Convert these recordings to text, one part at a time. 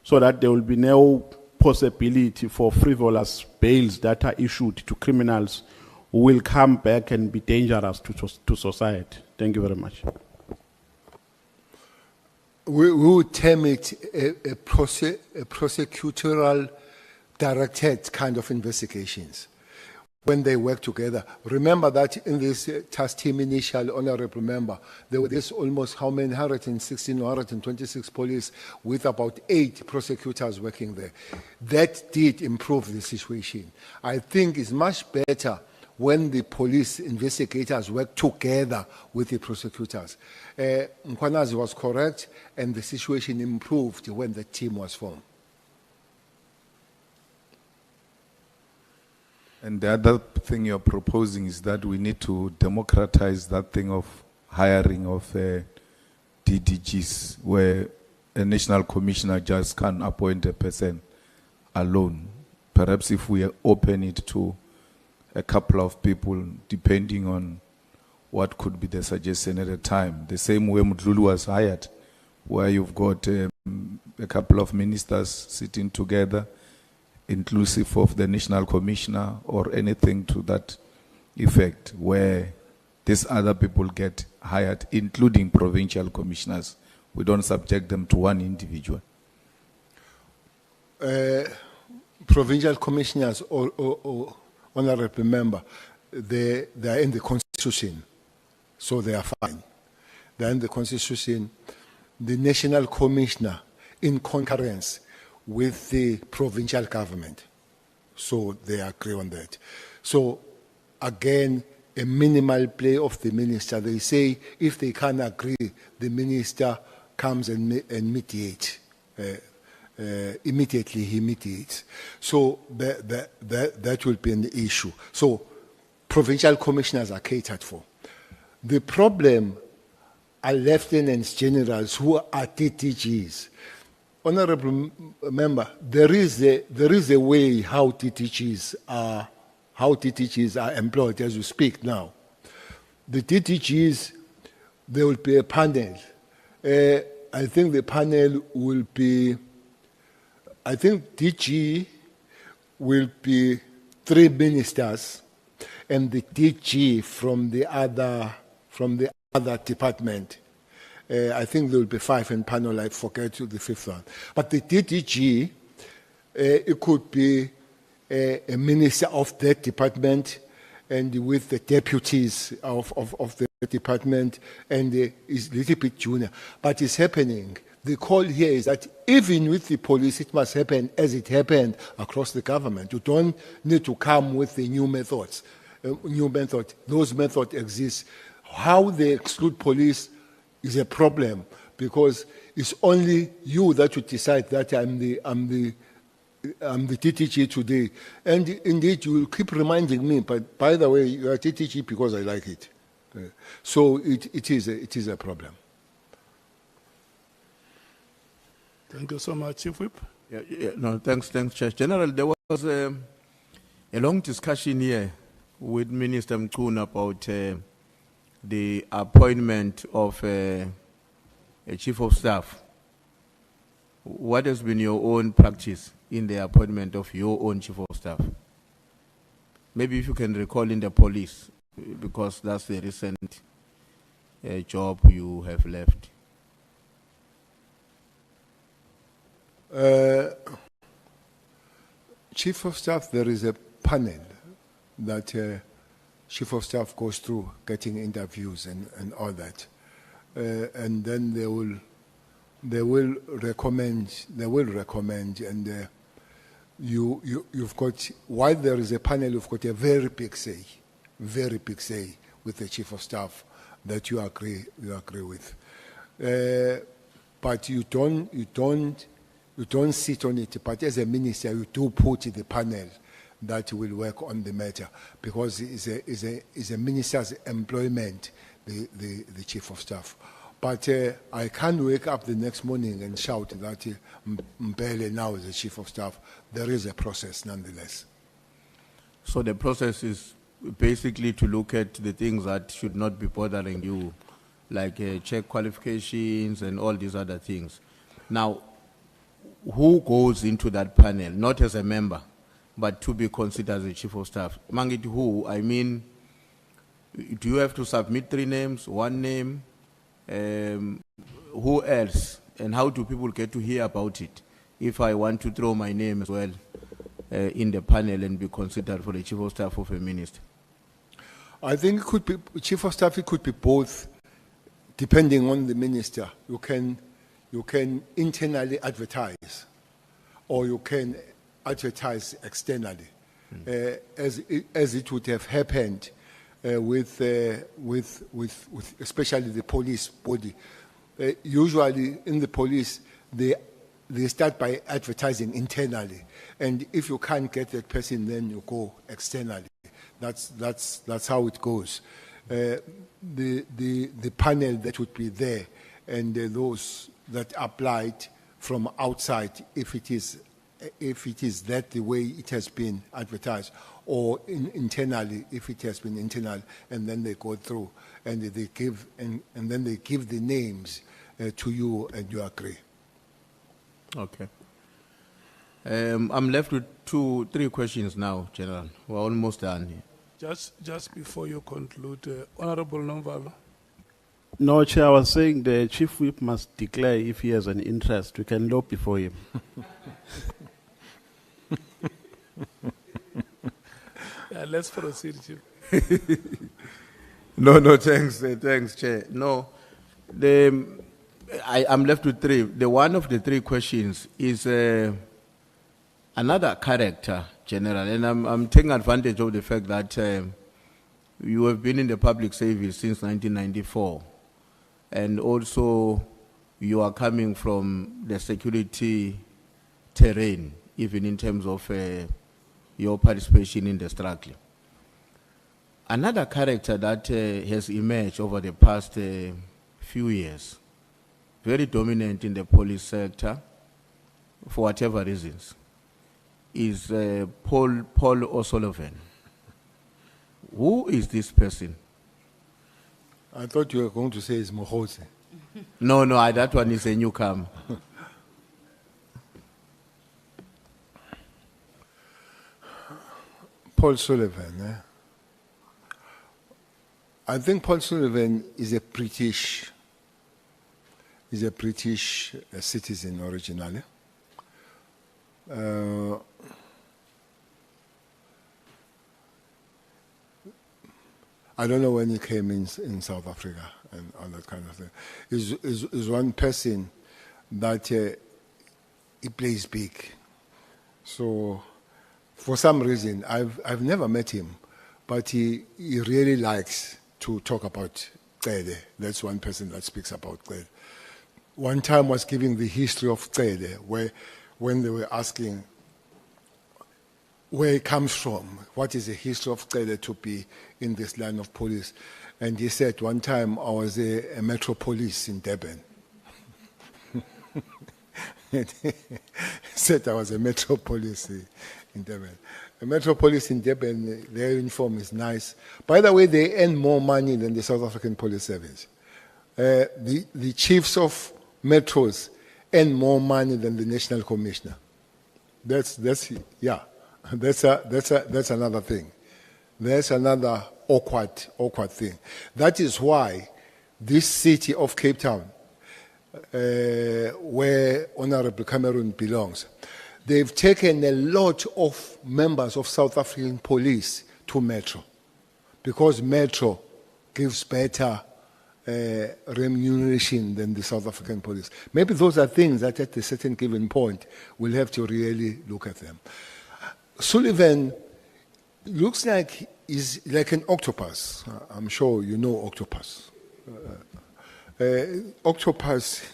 so that there will be no possibility for frivolous bails that are issued to criminals who will come back and be dangerous to society. Thank you very much. We would term it a prosecutorial directed kind of investigations when they work together. Remember that in this task team initial, honorable member, there were this almost how many, 116 or 126 police with about 8 prosecutors working there. That did improve the situation. I think it's much better when the police investigators work together with the prosecutors. Mkwanazi was correct, and the situation improved when the team was formed. And the other thing you're proposing is that we need to democratize that thing of hiring of DDGs, where a national commissioner just can't appoint a person alone. Perhaps if we open it to a couple of people, depending on what could be the suggestion at a time. The same way Mdlulu was hired, where you've got a couple of ministers sitting together, inclusive of the national commissioner or anything to that effect, where these other people get hired, including provincial commissioners. We don't subject them to one individual. Provincial commissioners or honorable member, they are in the constitution, so they are fine. They are in the constitution. The national commissioner in concurrence with the provincial government, so they agree on that. So again, a minimal play of the minister. They say if they can't agree, the minister comes and mediates. Immediately he mediates. So that will be an issue. So provincial commissioners are catered for. The problem are lieutenants generals who are DDGs. Honorable member, there is a way how DDGs are employed as we speak now. The DDGs, there will be a panel. I think the panel will be, I think DG will be 3 ministers and the DG from the other department. I think there will be 5 in panel, I forget the 5th one. But the DDG, it could be a minister of that department and with the deputies of the department, and is a little bit junior. But it's happening. The call here is that even with the police, it must happen as it happened across the government. You don't need to come with the new methods. Those methods exist. How they exclude police is a problem, because it's only you that you decide that I'm the DTG today. And indeed, you will keep reminding me, but by the way, you are DTG because I like it. So it is a problem. Thank you so much, Chief Whip. No, thanks, Chair. General, there was a long discussion here with Minister Mchuna about the appointment of a Chief of Staff. What has been your own practice in the appointment of your own Chief of Staff? Maybe if you can recall in the police, because that's the recent job you have left. Chief of Staff, there is a panel that Chief of Staff goes through, getting interviews and all that, and then they will recommend, and you've got, while there is a panel, you've got a very big say with the Chief of Staff that you agree with, but you don't sit on it. But as a minister, you do put the panel that will work on the matter, because it's a minister's employment, the Chief of Staff. But I can't wake up the next morning and shout that Mbele now is the Chief of Staff. There is a process nonetheless. So the process is basically to look at the things that should not be bothering you, like check qualifications and all these other things. Now, who goes into that panel, not as a member, but to be considered as a chief of staff? Mangit who, I mean, do you have to submit 3 names, 1 name? Who else? And how do people get to hear about it if I want to throw my name as well in the panel and be considered for the chief of staff of a minister? I think it could be, chief of staff, it could be both, depending on the minister. You can internally advertise, or you can advertise externally, as it would have happened with especially the police body. Usually in the police, they start by advertising internally, and if you can't get that person, then you go externally. That's how it goes. The panel that would be there, and those that applied from outside, if it is that the way it has been advertised, or internally if it has been internal, and then they go through and they give and then they give the names to you, and you agree. Okay. I'm left with 3 questions now, General. We're almost done here. Just before you conclude, Honorable Nomvalo. No, Chair, I was saying the Chief Whip must declare if he has an interest. We can lobby for him. Let's proceed, Chief. No, thanks, Chair. No, I'm left with 3. The one of the 3 questions is another character, General, and I'm taking advantage of the fact that you have been in the public service since 1994, and also you are coming from the security terrain, even in terms of your participation in the struggle. Another character that has emerged over the past few years, very dominant in the police sector, for whatever reasons, is Paul O'Sullivan. Who is this person? I thought you were going to say it's Mohose. No, that one is a newcomer. Paul Sullivan. I think Paul Sullivan is a British citizen originally. I don't know when he came in South Africa and all that kind of thing. Is one person that he plays big. So for some reason, I've never met him, but he really likes to talk about Cede. That's one person that speaks about Cede. One time was giving the history of Cede, when they were asking where it comes from, what is the history of Cede to be in this line of police. And he said, one time I was a metro police in Durban. He said I was a metro police in Durban. The metro police in Durban, their uniform is nice. By the way, they earn more money than the South African Police Service. The chiefs of metros earn more money than the National Commissioner. That's another thing. There's another awkward thing. That is why this city of Cape Town, where Honorable Cameron belongs, they've taken a lot of members of South African police to Metro, because Metro gives better remuneration than the South African police. Maybe those are things that at a certain given point we'll have to really look at them. Sullivan looks like he's like an octopus. I'm sure you know octopus. Octopus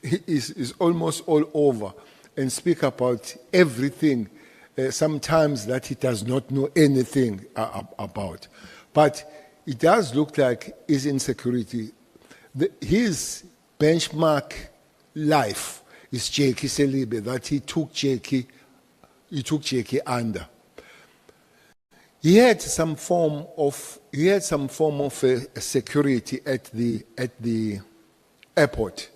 is almost all over and speak about everything, sometimes that he does not know anything about. But it does look like his insecurity. His benchmark life is Jackie Selibe, that he took Jackie under. He had some form of security at the airport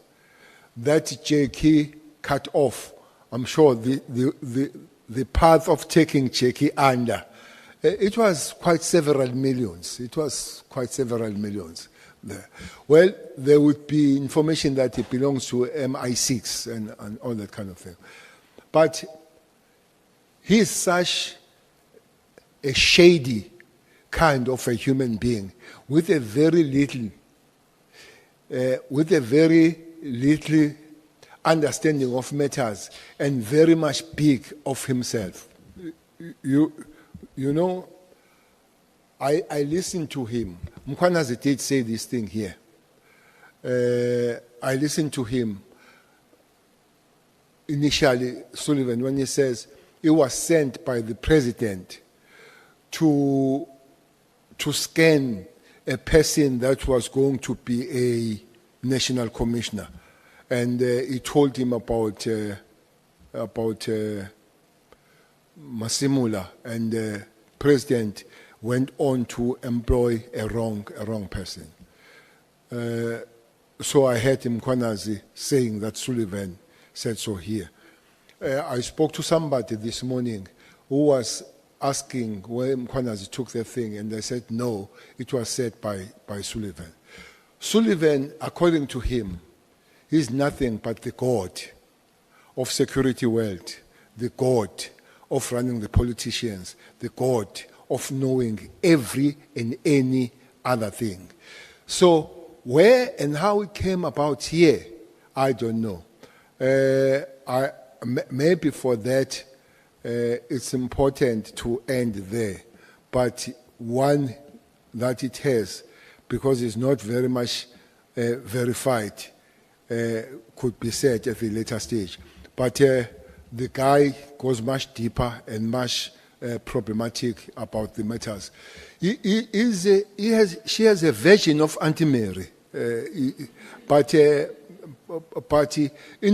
that Jackie cut off, I'm sure the path of taking Jackie under, it was quite several millions. It was quite several millions there. Well, there would be information that it belongs to MI6 and all that kind of thing. But he is such a shady kind of a human being with a very little understanding of matters and very much big of himself. You know, I listened to him. Mkwanazi did say this thing here. I listened to him initially, Sullivan, when he says he was sent by the president to scan a person that was going to be a national commissioner. And he told him about Masimula, and the president went on to employ a wrong person. So I heard him, Kwanazi, saying that Sullivan said so here. I spoke to somebody this morning who was asking where Mkwanazi took the thing, and they said no, it was said by Sullivan. Sullivan, according to him, is nothing but the god of security world, the god of running the politicians, the god of knowing every and any other thing. So where and how it came about here, I don't know. Maybe for that, it's important to end there. But one that it has, because it's not very much verified, could be said at a later stage. But the guy goes much deeper and much problematic about the matters. She has a version of Auntie Mary, but in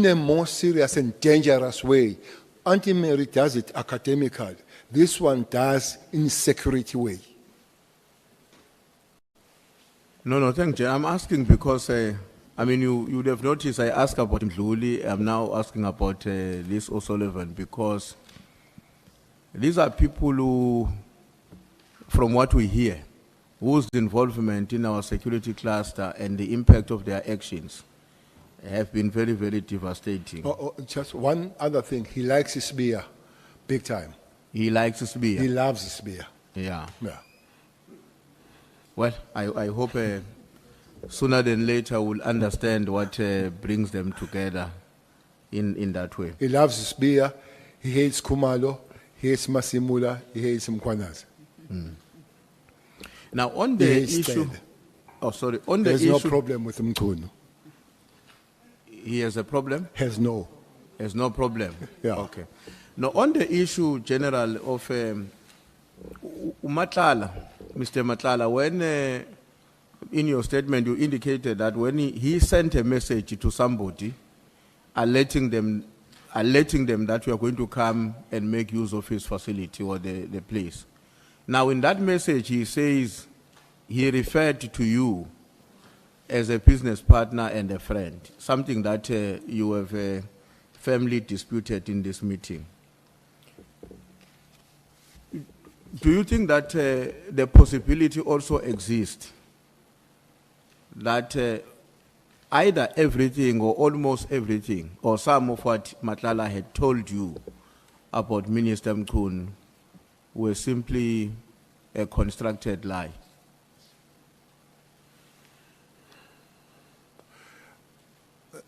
a more serious and dangerous way. Auntie Mary does it academically. This one does in security way. No, thank you. I'm asking because, you would have noticed I asked about Mdluli. I'm now asking about this O'Sullivan because these are people who, from what we hear, whose involvement in our security cluster and the impact of their actions have been very, very devastating. Just one other thing. He likes his beer, big time. He likes his beer. He loves his beer. Yeah. Yeah. Well, I hope sooner than later we'll understand what brings them together in that way. He loves his beer. He hates Kumalo. He hates Masimula. He hates Mkwanazi. Now, on the issue... On There's the no issue... problem with Mkunu. He has a problem? Has no problem. Yeah. Okay. Now, on the issue, General, of Matlala, Mr. Matlala, when in your statement you indicated that when he sent a message to somebody, alerting them that we are going to come and make use of his facility or the place. Now, in that message, he says he referred to you as a business partner and a friend, something that you have firmly disputed in this meeting. Do you think that the possibility also exists that either everything or almost everything or some of what Matlala had told you about Minister Mkunu were simply a constructed lie?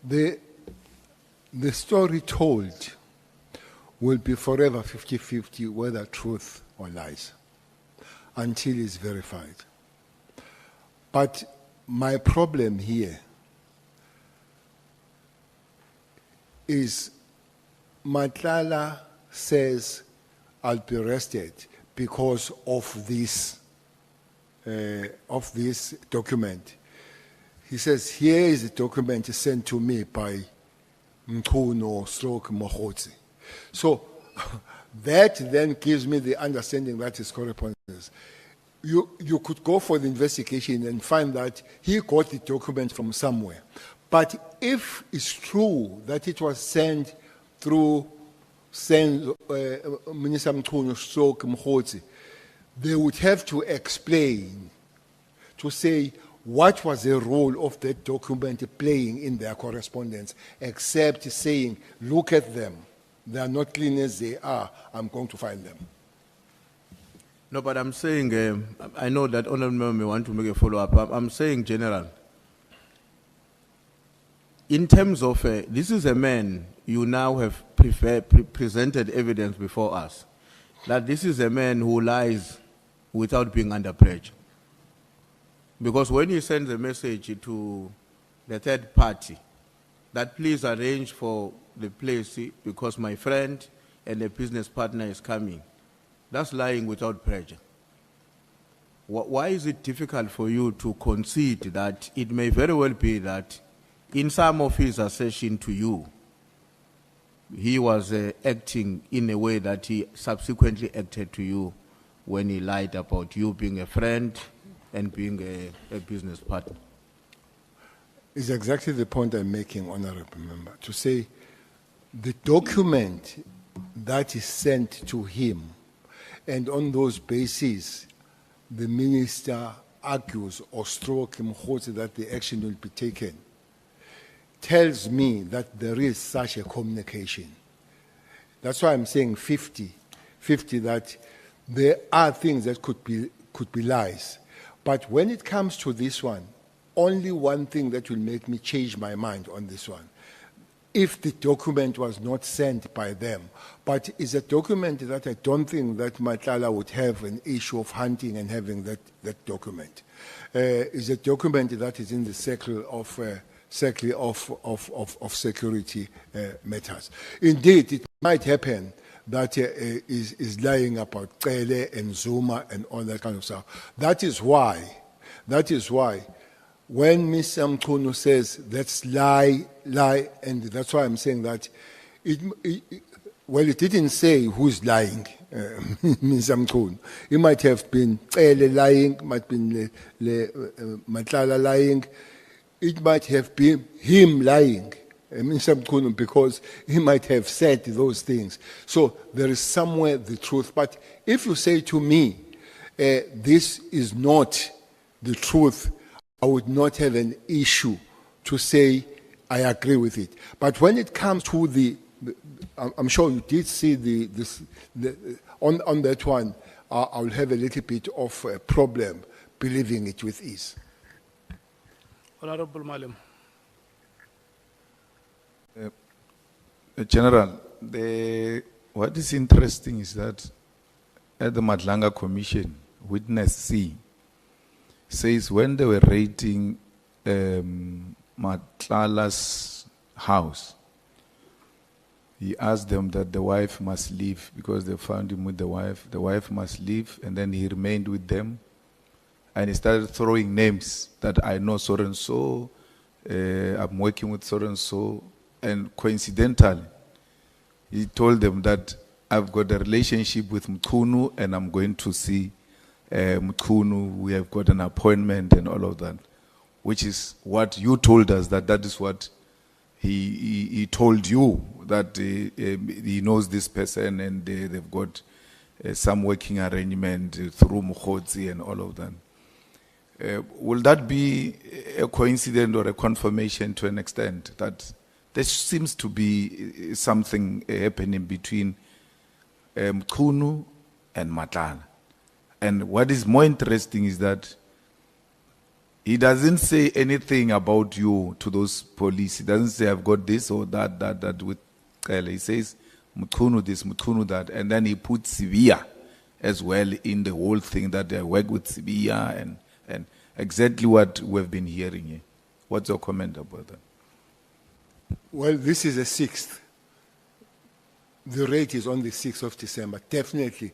The story told will be forever 50-50 whether truth or lies until it's verified. But my problem here is Matlala says I'll be arrested because of this document. He says, here is a document sent to me by Mkunu/Mogotsi. So that then gives me the understanding that is correspondence. You could go for the investigation and find that he got the document from somewhere. But if it's true that it was sent through Minister Mchunu stroke Mkhotsi, they would have to explain, to say what was the role of that document playing in their correspondence, except saying, look at them. They are not clean as they are. I'm going to find them. No, but I'm saying, I know that honorable member may want to make a follow-up. I'm saying, General, in terms of, this is a man you now have presented evidence before us, that this is a man who lies without being under pressure. Because when he sends a message to the third party, that please arrange for the place because my friend and a business partner is coming, that's lying without pressure. Why is it difficult for you to concede that it may very well be that in some of his assertion to you, he was acting in a way that he subsequently acted to you when he lied about you being a friend and being a business partner? It's exactly the point I'm making, Honorable Member, to say the document that is sent to him, and on those bases, the minister argues or stroke Mkhotsi that the action will be taken, tells me that there is such a communication. That's why I'm saying 50-50, that there are things that could be lies. But when it comes to this one, only one thing that will make me change my mind on this one. If the document was not sent by them, but it's a document that I don't think that Matlala would have an issue of hunting and having that document. It's a document that is in the circle of security matters. Indeed, it might happen that is lying about Cele and Zuma and all that kind of stuff. That is why, when Mr. Mchunu says, let's lie, and that's why I'm saying that, it didn't say who's lying, Mr. Mchunu. It might have been Cele lying, might have been Matlala lying, it might have been him lying, Mr. Mchunu, because he might have said those things. So there is somewhere the truth. But if you say to me, this is not the truth, I would not have an issue to say I agree with it. But when it comes to I'm sure you did see on that one, I'll have a little bit of a problem believing it with ease. Honorable Malim. General, what is interesting is that at the Madlanga Commission, Witness C says when they were raiding Matlala's house, he asked them that the wife must leave because they found him with the wife. The wife must leave, and then he remained with them. And he started throwing names that I know so and so, I'm working with so and so. And coincidentally, he told them that I've got a relationship with Mchunu and I'm going to see Mchunu. We have got an appointment and all of that, which is what you told us, that is what he told you, that he knows this person and they've got some working arrangement through Mkhotsi and all of that. Will that be a coincidence or a confirmation to an extent that there seems to be something happening between Mchunu and Matlala? And what is more interesting is that he doesn't say anything about you to those police. He doesn't say, I've got this or that with Cele. He says, Mchunu this, Mchunu that. And then he puts Sibia as well in the whole thing, that they work with Sibia and exactly what we've been hearing here. What's your comment about that? Well, this is the 6th. The rate is on the 6th of December. Definitely,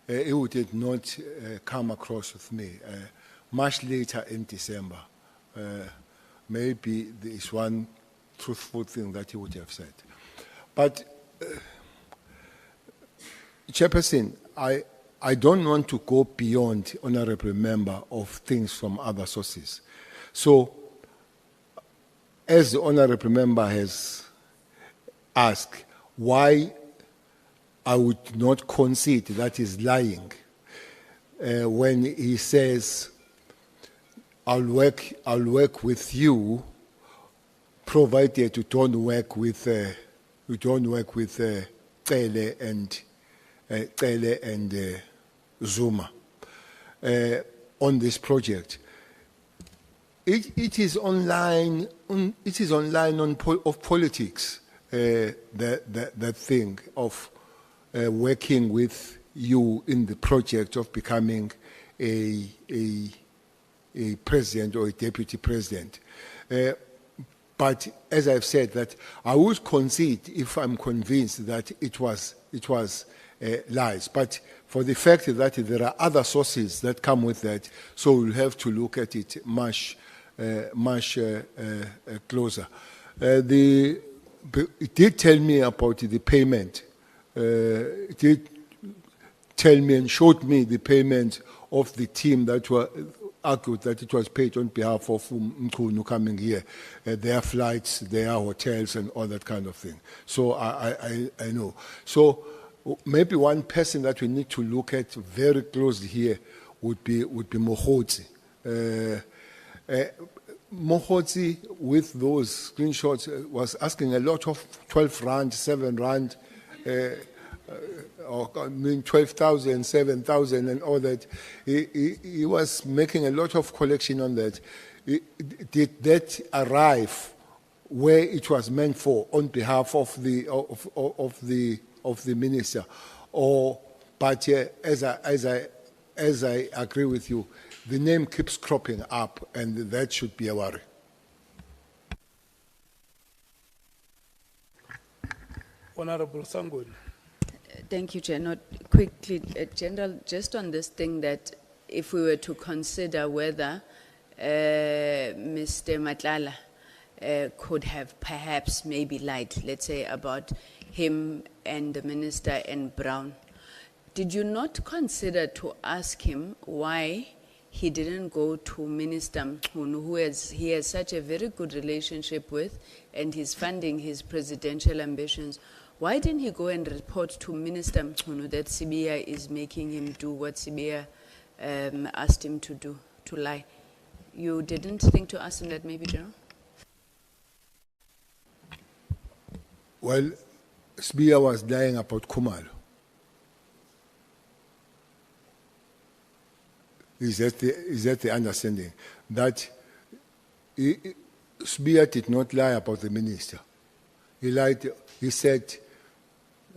it would not come across with me. Much later in December, maybe there is one truthful thing that he would have said. But, Chairperson, I don't want to go beyond honorable member of things from other sources. So, as the honorable member has asked, why I would not concede that he's lying when he says, I'll work with you, provided you don't work with Cele and Zuma on this project. It is online. It is online of politics. That thing of working with you in the project of becoming a president or a deputy president. But as I've said, that I would concede if I'm convinced that it was lies. But for the fact that there are other sources that come with that, so we'll have to look at it much closer. It did tell me about the payment. It did tell me and showed me the payment of the team that were argued that it was paid on behalf of Mkhunu coming here, their flights, their hotels, and all that kind of thing. So I know. So maybe one person that we need to look at very closely here would be Mohotsi. Mohotsi, with those screenshots, was asking a lot of 12 rand, 7 rand, or I mean 12,000, 7,000 and all that. He was making a lot of collection on that. Did that arrive where it was meant for on behalf of the minister? Or, but as I agree with you, the name keeps cropping up, and that should be a worry. Honorable Sangun. Thank you, Chair. Not quickly, General, just on this thing that if we were to consider whether Mr. Matlala could have perhaps maybe lied, let's say, about him and the minister and Brown, did you not consider to ask him why he didn't go to Minister Mkhunu, who he has such a very good relationship with, and he's funding his presidential ambitions? Why didn't he go and report to Minister Mkhunu that Sibiya is making him do what Sibiya asked him to do, to lie? You didn't think to ask him that maybe, General? Well, Sibiya was lying about Khumalo. Is that the understanding? That Sibiya did not lie about the minister. He lied. He said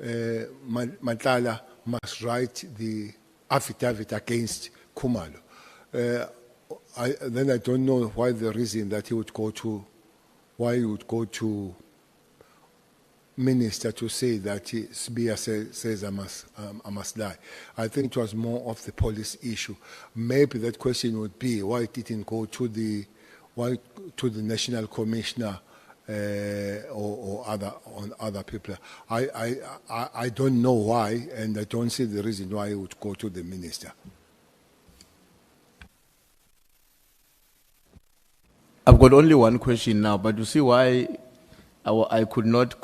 Matlala must write the affidavit against Khumalo. Then I don't know why the reason that he would go to minister to say that Sibiya says I must lie. I think it was more of the police issue. Maybe that question would be why it didn't go to the national commissioner or other people. I don't know why, and I don't see the reason why it would go to the minister. I've got only one question now, but you see why I could not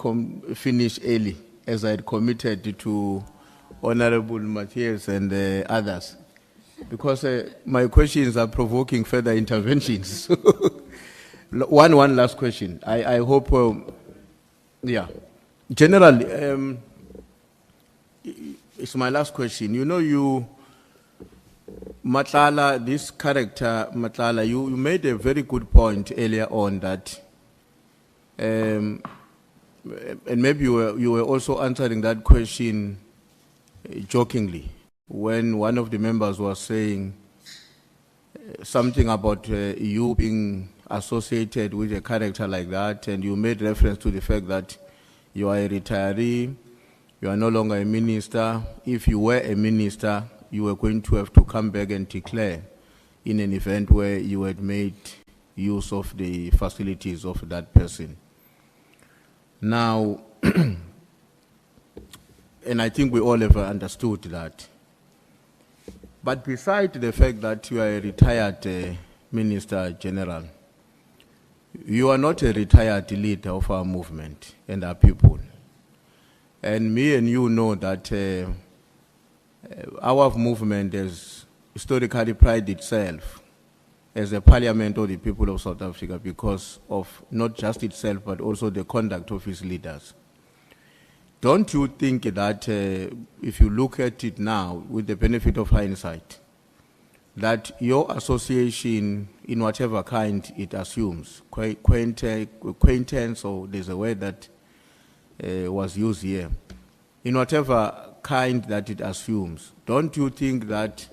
finish early, as I had committed to Honorable Matthias and others, because my questions are provoking further interventions. One last question. I hope, yeah. General, it's my last question. You know, Matlala, this character, Matlala, you made a very good point earlier on that, and maybe you were also answering that question jokingly when one of the members was saying something about you being associated with a character like that, and you made reference to the fact that you are a retiree, you are no longer a minister. If you were a minister, you were going to have to come back and declare in an event where you had made use of the facilities of that person. Now, and I think we all have understood that. But besides the fact that you are a retired Minister General, you are not a retired leader of our movement and our people. And me and you know that our movement has historically prided itself as a parliament of the people of South Africa because of not just itself, but also the conduct of its leaders. Don't you think that if you look at it now with the benefit of hindsight, that your association, in whatever kind it assumes, acquaintance, or there's a word that was used here, in whatever kind that it assumes, don't you think that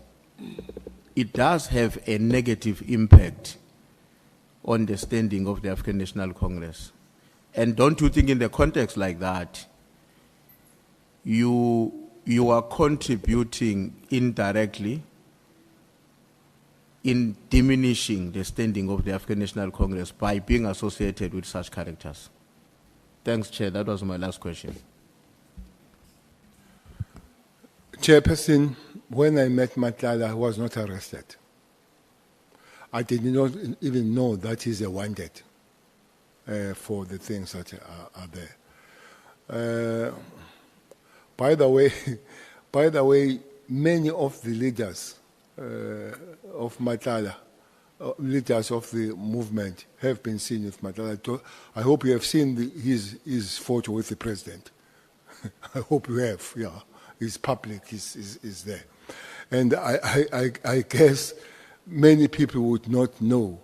it does have a negative impact on the standing of the African National Congress? And don't you think in the context like that, you are contributing indirectly in diminishing the standing of the African National Congress by being associated with such characters? Thanks, Chair. That was my last question. Chairperson, when I met Matlala, I was not arrested. I did not even know that he's a wanted for the things that are there. By the way, many of the leaders of Matlala, leaders of the movement, have been seen with Matlala. I hope you have seen his photo with the president. I hope you have. Yeah, it's public. Is there, and I guess many people would not know,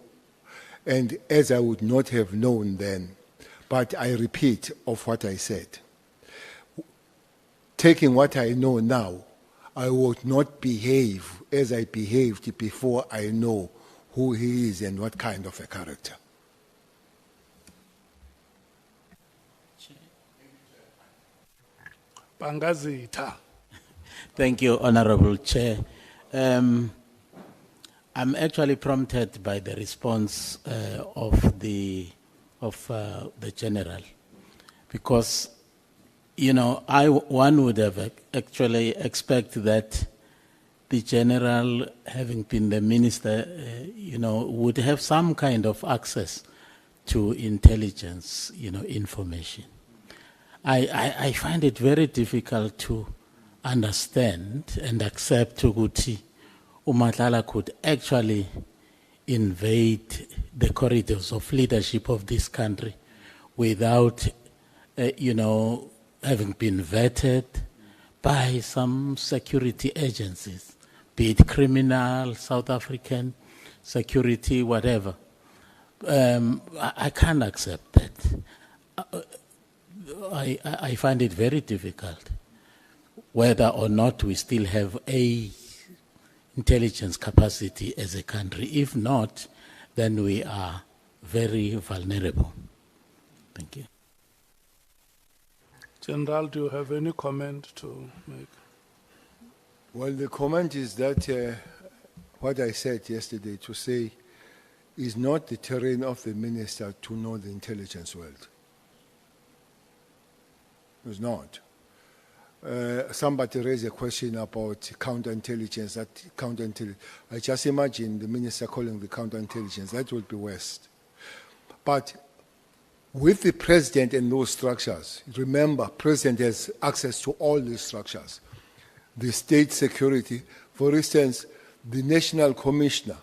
and as I would not have known then, but I repeat of what I said. Taking what I know now, I would not behave as I behaved before I know who he is and what kind of a character. Bangazita. Thank you, Honorable Chair. I'm actually prompted by the response of the General, because, you know, one would have actually expect that the General, having been the Minister, would have some kind of access to intelligence, information. I find it very difficult to understand and accept Tuguti Umatlala could actually invade the corridors of leadership of this country without, having been vetted by some security agencies, be it criminal, South African, security, whatever. I can't accept that. I find it very difficult whether or not we still have a intelligence capacity as a country. If not, then we are very vulnerable. Thank you. General, do you have any comment to make? Well, the comment is that what I said yesterday, to say is not the terrain of the minister to know the intelligence world. It's not. Somebody raised a question about counterintelligence. I just imagine the minister calling the counterintelligence. That would be worst. But with the president and those structures, remember, president has access to all these structures. The state security, for instance, the national commissioner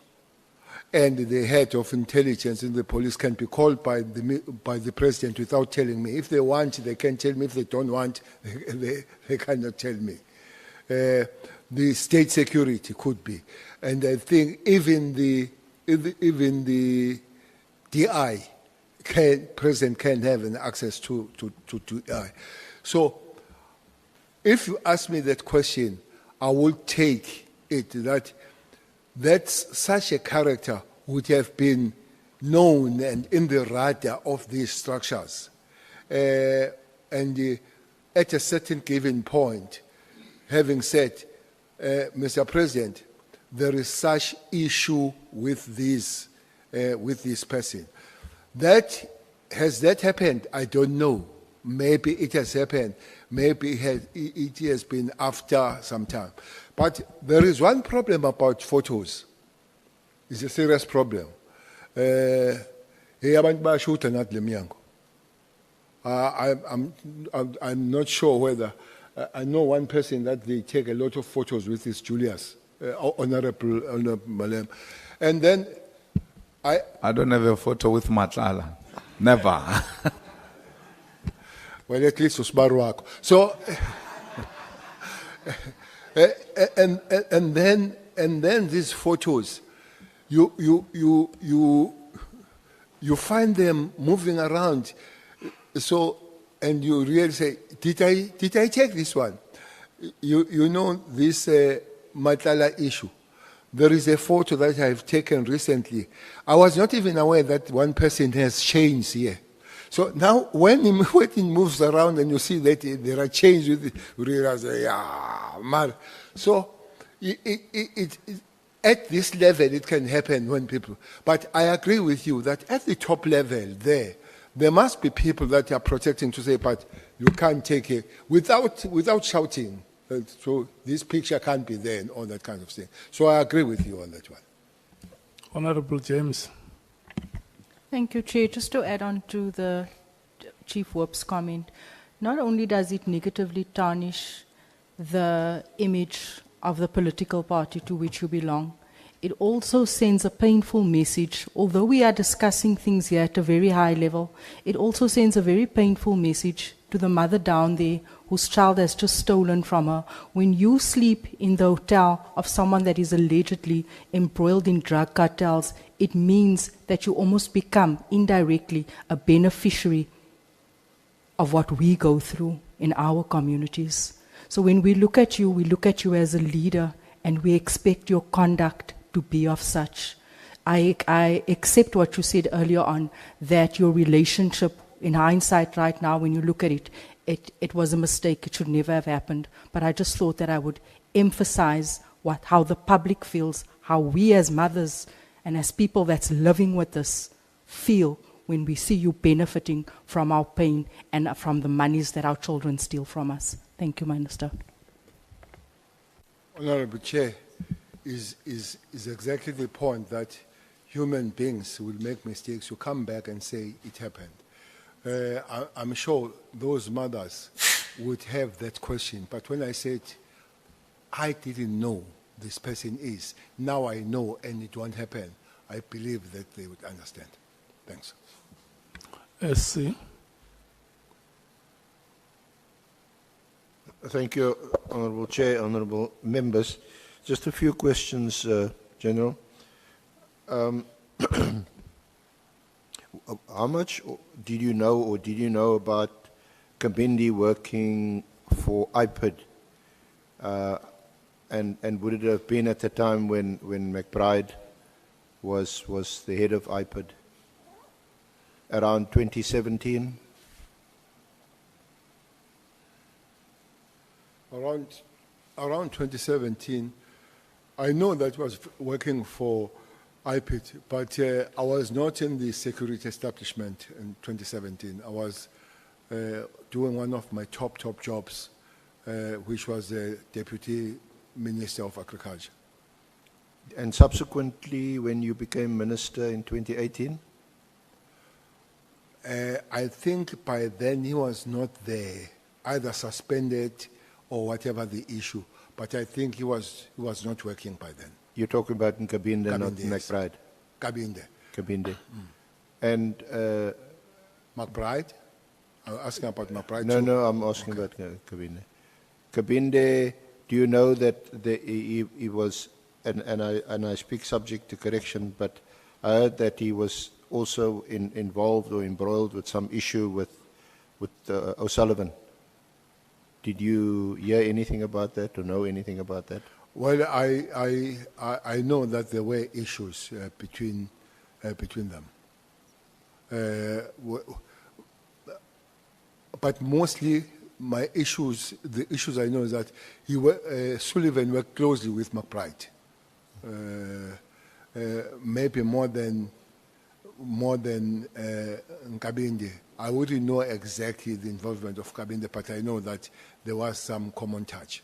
and the head of intelligence in the police can be called by the president without telling me. If they want, they can tell me. If they don't want, they cannot tell me. The state security could be, and I think even the DI president can have an access to DI. So, if you ask me that question, I will take it that such a character would have been known and in the radar of these structures. And at a certain given point, having said, Mr. President, there is such issue with this person. Has that happened? I don't know. Maybe it has happened. Maybe it has been after some time. But there is one problem about photos. It's a serious problem. I I'm not sure whether, I know one person that they take a lot of photos with his Julius, Honorable Malem. And then I don't have a photo with Matlala. Never. well, at least Usbaruako. So, and then these photos, you find them moving around. So, and you really say, did I take this one? You know this Matlala issue. There is a photo that I've taken recently. I was not even aware that one person has chains here. So now when it moves around and you see that there are chains with it, you realize, yeah, man. So at this level, it can happen when people, but I agree with you that at the top level there must be people that are protecting to say, but you can't take it without shouting. So this picture can't be there and all that kind of thing. So I agree with you on that one. Honorable James. Thank you, Chair. Just to add on to the Chief Whip's comment, not only does it negatively tarnish the image of the political party to which you belong, it also sends a painful message. Although we are discussing things here at a very high level, it also sends a very painful message to the mother down there whose child has just stolen from her. When you sleep in the hotel of someone that is allegedly embroiled in drug cartels, it means that you almost become indirectly a beneficiary of what we go through in our communities. So when we look at you as a leader, and we expect your conduct to be of such. I accept what you said earlier on, that your relationship, in hindsight right now, when you look at it, it was a mistake. It should never have happened. But I just thought that I would emphasize how the public feels, how we as mothers and as people that's living with this feel when we see you benefiting from our pain and from the monies that our children steal from us. Thank you, Minister. Honorable Chair, is exactly the point that human beings will make mistakes. You come back and say it happened. I'm sure those mothers would have that question. But when I said, I didn't know this person is, now I know and it won't happen, I believe that they would understand. Thanks. SC. Thank you, Honourable Chair, Honourable Members. Just a few questions, General. How much did you know about Kabindi working for IPID? And would it have been at the time when McBride was the head of IPID? Around 2017? Around 2017, I know that was working for IPID, but I was not in the security establishment in 2017. I was doing one of my top jobs, which was the Deputy Minister of Agriculture. And subsequently, when you became Minister in 2018? I think by then he was not there, either suspended or whatever the issue. But I think he was not working by then. You're talking about in Kabinde, not yes. McBride? Kabinde. Kabinde. And McBride? I'm asking about McBride. No, too. no, I'm asking about Kabinde. Kabinde, do you know that he was, and I speak subject to correction, but I heard that he was also involved or embroiled with some issue with O'Sullivan. Did you hear anything about that or know anything about that? Well, I know that there were issues between them. But mostly the issues I know is that Sullivan worked closely with McBride. Maybe more than Nkabinde. I wouldn't know exactly the involvement of Kabinde, but I know that there was some common touch.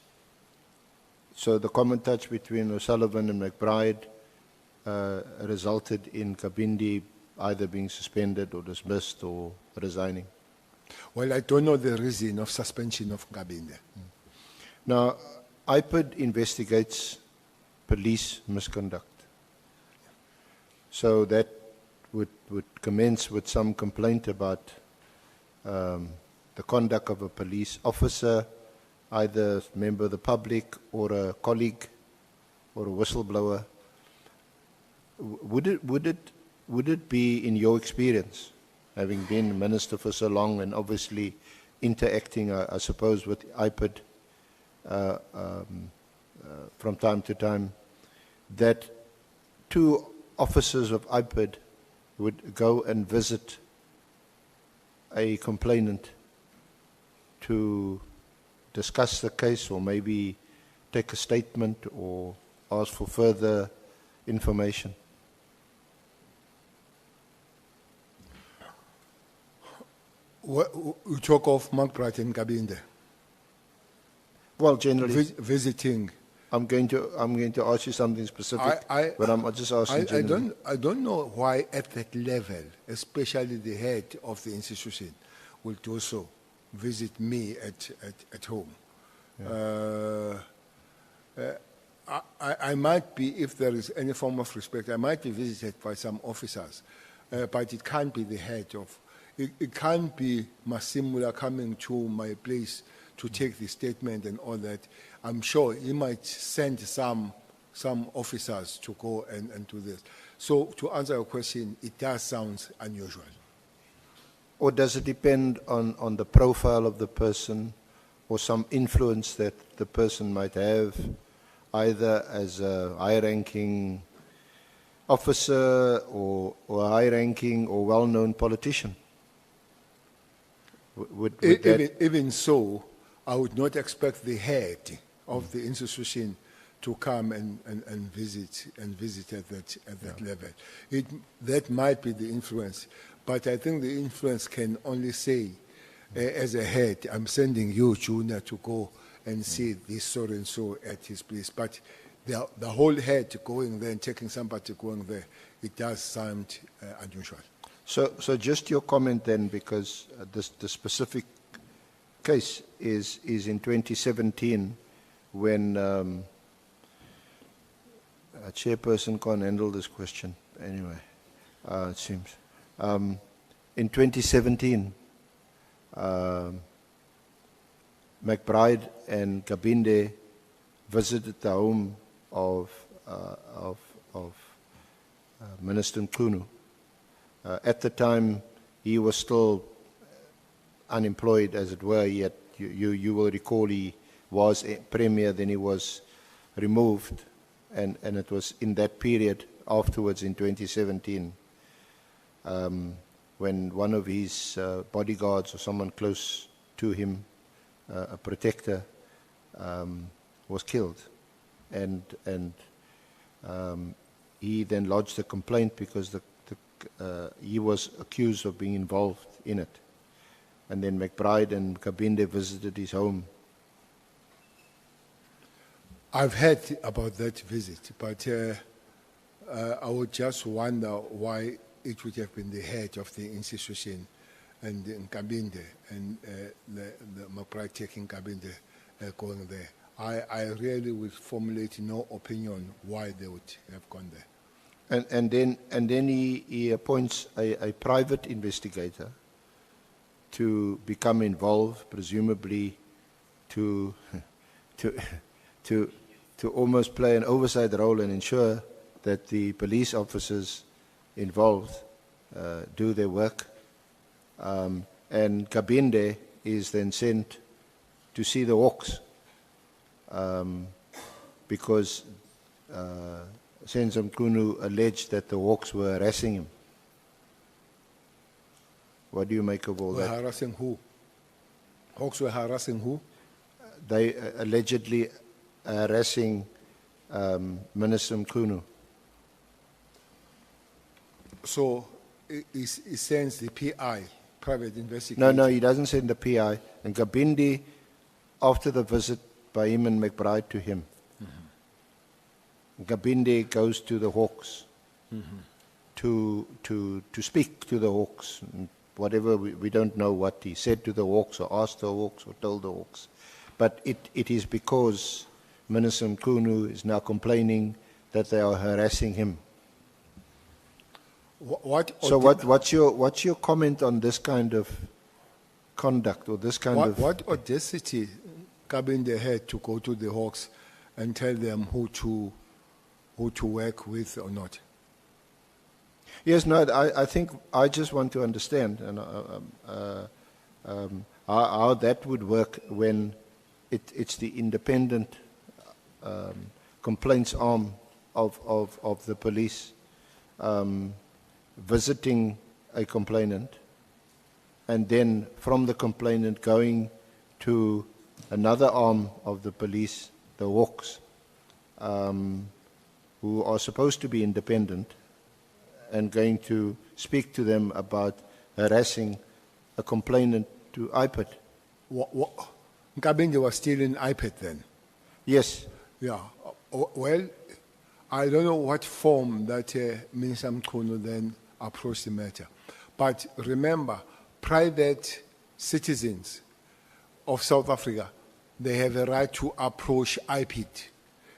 So the common touch between O'Sullivan and McBride resulted in Kabinde either being suspended or dismissed or resigning? Well, I don't know the reason of suspension of Kabinde. Now, IPID investigates police misconduct. So that would commence with some complaint about the conduct of a police officer, either a member of the public or a colleague or a whistleblower. Would it be, in your experience, having been minister for so long and obviously interacting, I suppose, with IPID from time to time, that two officers of IPID would go and visit a complainant to discuss the case or maybe take a statement or ask for further information? We talk of McBride and Kabinde Well, generally, visiting. I'm going to ask you something specific, but I'm just asking generally. I don't know why at that level, especially the head of the institution, will also visit me at home. I might be, if there is any form of respect, I might be visited by some officers, but it can't be the head of. It can't be Masimula coming to my place to take the statement and all that. I'm sure he might send some officers to go and do this. So to answer your question, it does sound unusual. Or does it depend on the profile of the person or some influence that the person might have, either as a high-ranking officer or a high-ranking or well-known politician? Would that Even so, I would not expect the head of the institution to come and visit at that level. That might be the influence, but I think the influence can only say, as a head, I'm sending you, Junior, to go and see this so and so at his place. But the whole head going there and taking somebody going there, it does sound unusual. So just your comment then, because the specific case is in 2017 when a chairperson can't handle this question anyway, it seems. In 2017, McBride and Kabinde visited the home of Minister Mkunu. At the time, he was still unemployed, as it were. Yet you will recall he was a premier, then he was removed, and it was in that period afterwards in 2017 when one of his bodyguards or someone close to him, a protector, was killed, and he then lodged a complaint because he was accused of being involved in it. And then McBride and Kabinde visited his home. I've heard about that visit, but I would just wonder why it would have been the head of the institution and Kabinde and the McBride taking Kabinde going there. I really would formulate no opinion why they would have gone there. And then he appoints a private investigator to become involved, presumably to almost play an oversight role and ensure that the police officers involved do their work. And Kabinde is then sent to see the Hawks because Senzo Mkunu alleged that the Hawks were harassing him. What do you make of all Were that? harassing who? Hawks were harassing who? They allegedly harassing Minister Mkunu. So he sends the PI, private investigator. No, he doesn't send the PI. And Kabinde, after the visit by him and McBride to him, Kabinde goes to the Hawks to speak to the Hawks, and whatever, we don't know what he said to the Hawks or asked the Hawks or told the Hawks. But it is because Minister Mkunu is now complaining that they are harassing him. What's your comment on this kind of conduct or this kind of... What audacity Kabinde had to go to the Hawks and tell them who to work with or not? Yes, no, I think I just want to understand and how that would work when it's the independent complaints arm of the police visiting a complainant, and then from the complainant going to another arm of the police, the Hawks, who are supposed to be independent, and going to speak to them about harassing a complainant to IPID. Kabinde was still in IPID then? Yes. Yeah. Well, I don't know what form that Minister Mkunu then approached the matter. But remember, private citizens of South Africa, they have a right to approach IPID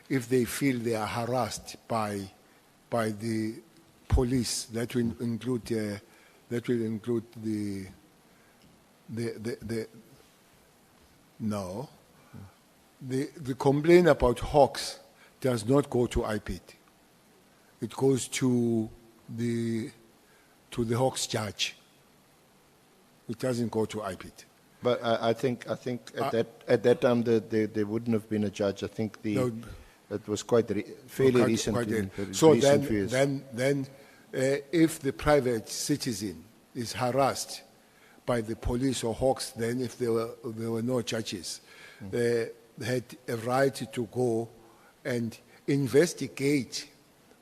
if they feel they are harassed by the police. That will include the complaint about Hawks does not go to IPID. It goes to the Hawks judge. It doesn't go to IPID. But I think at that time there wouldn't have been a judge. I think it was fairly recent. So then, if the private citizen is harassed by the police or Hawks, then if there were no judges, they had a right to go and investigate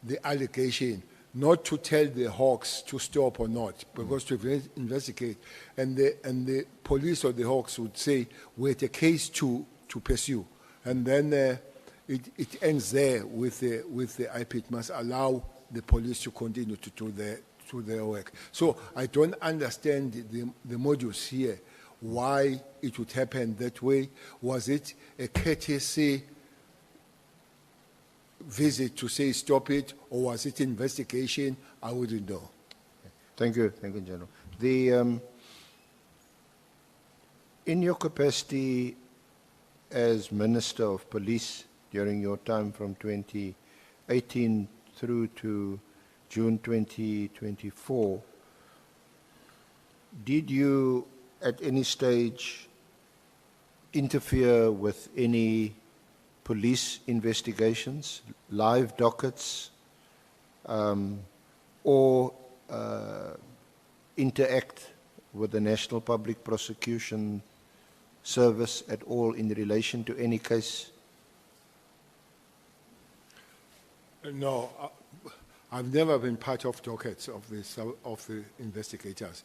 the allegation, not to tell the Hawks to stop or not, because to investigate. And the police or the Hawks would say, we had a case to pursue. And then it ends there with the IPID must allow the police to continue to do their work. So I don't understand the modules here, why it would happen that way. Was it a courtesy visit to say stop it, or was it investigation? I wouldn't know. Thank you, General. In your capacity as Minister of Police during your time from 2018 through to June 2024, did you at any stage interfere with any police investigations, live dockets, or interact with the National Public Prosecution Service at all in relation to any case? No, I've never been part of dockets of the investigators.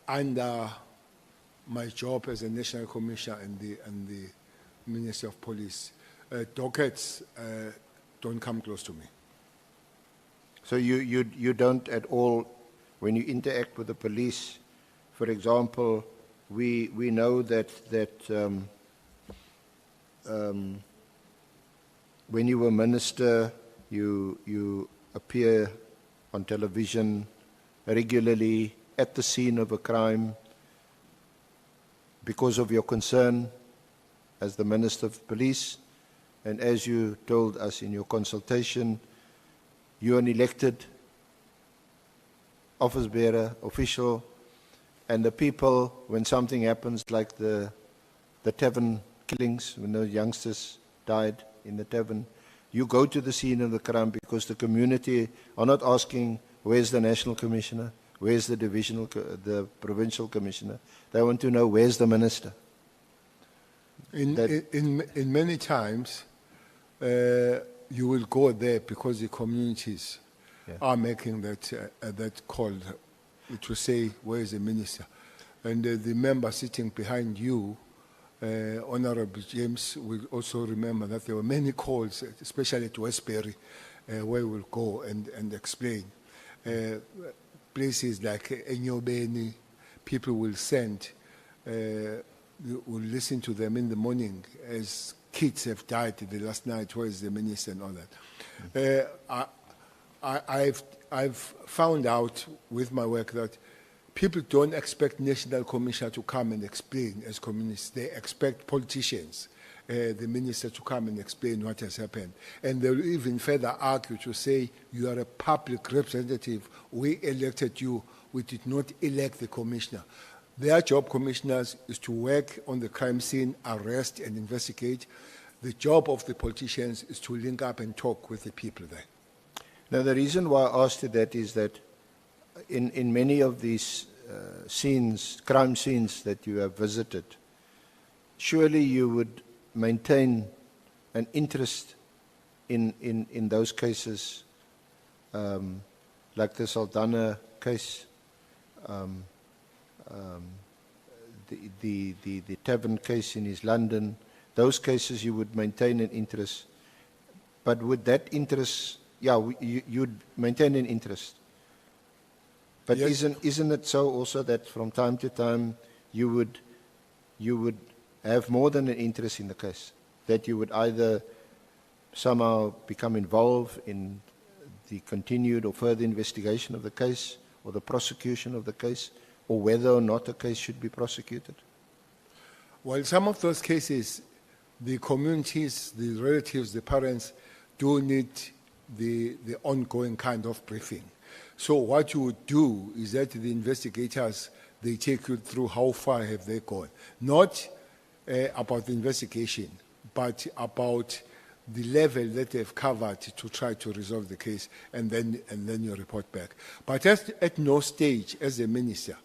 Under my job as a National Commissioner and the Minister of Police, dockets don't come close to me. So you don't at all, when you interact with the police, for example, we know that when you were minister, you appear on television regularly at the scene of a crime because of your concern as the Minister of Police, and as you told us in your consultation, you're an elected office bearer, official, and the people, when something happens like the tavern killings, when those youngsters died in the tavern, you go to the scene of the crime because the community are not asking, where's the National Commissioner, where's the Provincial Commissioner? They want to know, where's the Minister? In many times, you will go there because the communities are making that call to say, where is the minister? And the member sitting behind you, Honorable James, will also remember that there were many calls, especially to Westbury, where we'll go and explain. Places like Enyobeni, people will send, will listen to them in the morning as kids have died the last night, where is the minister and all that. I've found out with my work that people don't expect National Commissioner to come and explain as communists. They expect politicians, the minister, to come and explain what has happened. And they'll even further argue to say, you are a public representative. We elected you. We did not elect the commissioner. Their job, commissioners, is to work on the crime scene, arrest and investigate. The job of the politicians is to link up and talk with the people there. Now, the reason why I asked you that is that in many of these scenes, crime scenes that you have visited, surely you would maintain an interest in those cases, like the Saldanha case, the Tavern case in East London. Those cases you would maintain an interest. But would that interest, you'd maintain an interest. But Yes. isn't it so also that from time to time you would have more than an interest in the case? That you would either somehow become involved in the continued or further investigation of the case, or the prosecution of the case, or whether or not a case should be prosecuted? Well, some of those cases, the communities, the relatives, the parents do need the ongoing kind of briefing. So what you would do is that the investigators, they take you through how far have they gone. Not about the investigation, but about the level that they've covered to try to resolve the case, and then you report back. But at no stage as a minister,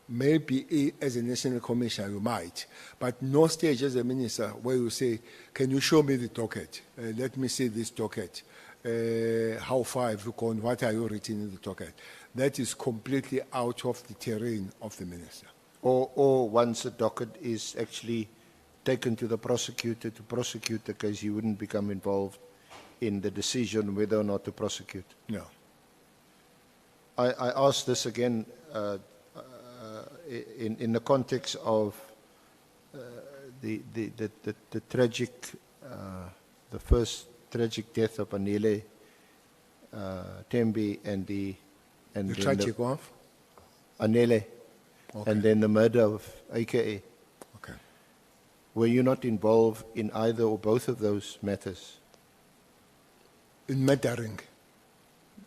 maybe as a national commissioner you might, but no stage as a minister where you say, can you show me the docket? Let me see this docket. How far have you gone? What are you written in the docket? That is completely out of the terrain of the minister. Or once a docket is actually taken to the prosecutor to prosecute the case, you wouldn't become involved in the decision whether or not to prosecute? No. I ask this again in the context of the tragic, the first tragic death of Anele Tembi and The then tragic of? Anele, Okay. and then the murder of AKA. Okay. Were you not involved in either or both of those matters? In murdering.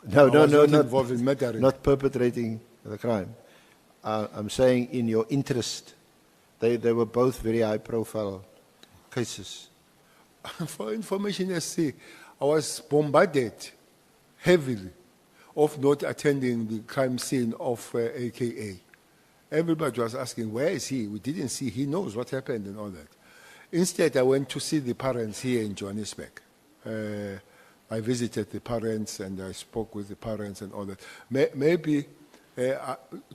No, I was not involved in murdering. not perpetrating the crime. I'm saying in your interest, they were both very high-profile cases. For information, SC, I was bombarded heavily of not attending the crime scene of AKA. Everybody was asking, where is he? We didn't see. He knows what happened and all that. Instead, I went to see the parents here in Johannesburg. I visited the parents and I spoke with the parents and all that. Maybe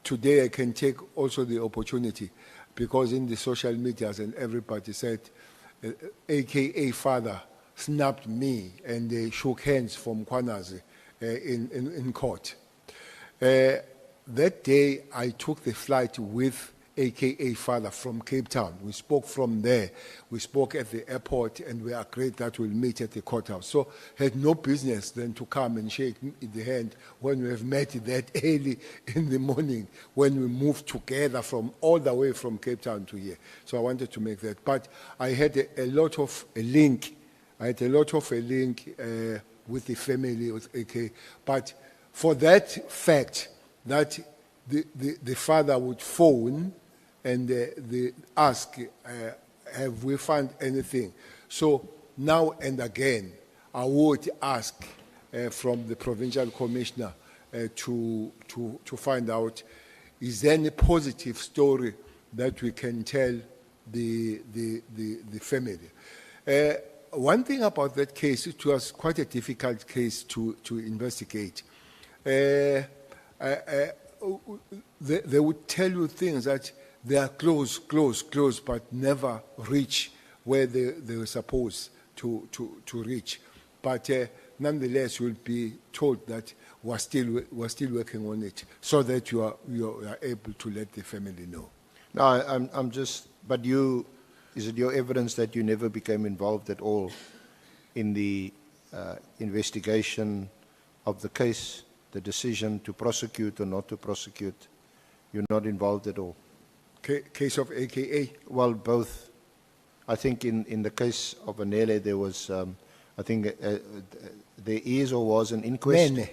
today I can take also the opportunity, because in the social medias and everybody said, AKA father snapped me and they shook hands from Kwanazi in court. That day I took the flight with AKA father from Cape Town. We spoke from there. We spoke at the airport and we agreed that we'll meet at the courthouse. So had no business then to come and shake the hand when we have met that early in the morning, when we moved together from all the way from Cape Town to here. So I wanted to make that. But I had a lot of a link. I had a lot of a link with the family, with AK. But for that fact that the father would phone and ask, have we found anything? So now and again, I would ask from the provincial commissioner to find out, is there any positive story that we can tell the family? One thing about that case, it was quite a difficult case to investigate. They would tell you things that they are close, but never reach where they were supposed to reach. But nonetheless, you'll be told that we're still working on it so that you are able to let the family know. No, I'm just, but is it your evidence that you never became involved at all in the investigation of the case, the decision to prosecute or not to prosecute? You're not involved at all? Case of AKA? Well, both. I think in the case of Anele, there was, I think there is or was an inquest. Nene.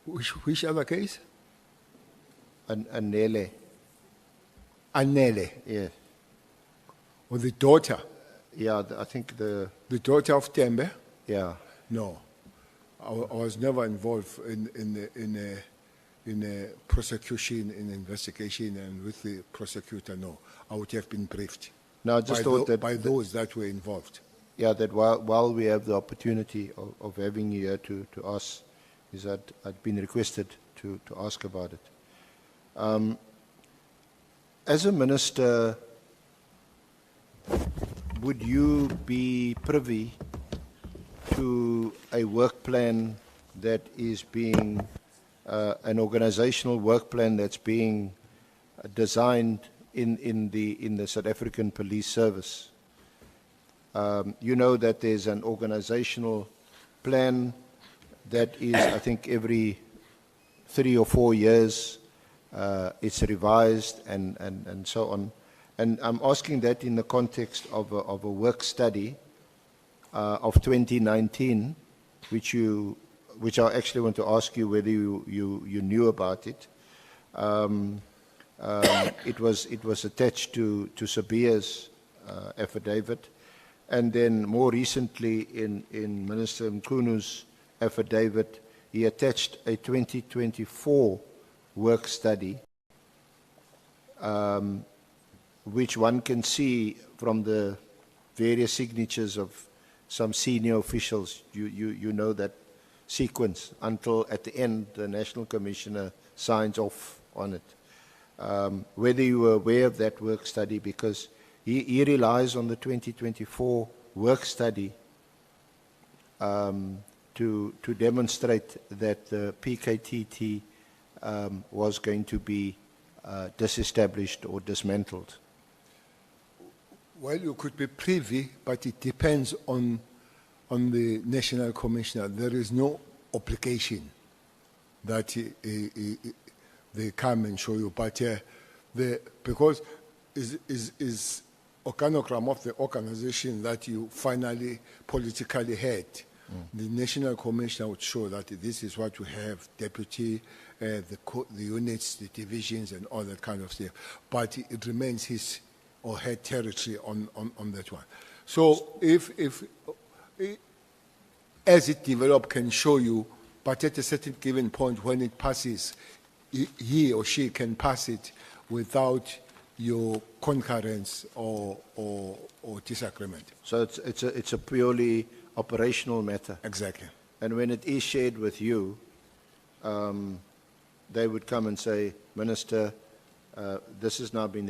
Which other case? Anele, Anele. yeah. Or the daughter? Yeah, I think The daughter of Tembe? yeah. No. I was never involved in a prosecution, in investigation, and with the prosecutor, no. I would have been briefed. No, I just by thought that by those that were involved. Yeah, that while we have the opportunity of having you here to ask, is that I'd been requested to ask about it. As a minister, would you be privy to a work plan that is being, an organizational work plan that's being designed in the South African Police Service? You know that there's an organizational plan that is, I think, every 3 or 4 years, it's revised and so on. And I'm asking that in the context of a work study of 2019, which I actually want to ask you whether you knew about it. It was attached to Sabia's affidavit. And then more recently in Minister Mkunu's affidavit, he attached a 2024 work study, which one can see from the various signatures of some senior officials. You know that sequence until at the end the National Commissioner signs off on it. Whether you were aware of that work study, because he relies on the 2024 work study to demonstrate that the PKTT was going to be disestablished or dismantled. Well, you could be privy, but it depends on the National Commissioner. There is no obligation that they come and show you, but because is organogram of the organization that you finally politically had. The National Commissioner would show that this is what you have, deputy, the units, the divisions, and all that kind of stuff. But it remains his or her territory on that one. So if as it develops, can show you, but at a certain given point when it passes, he or she can pass it without your concurrence or disagreement. So it's a purely operational matter. Exactly. And when it is shared with you, they would come and say, Minister, this has now been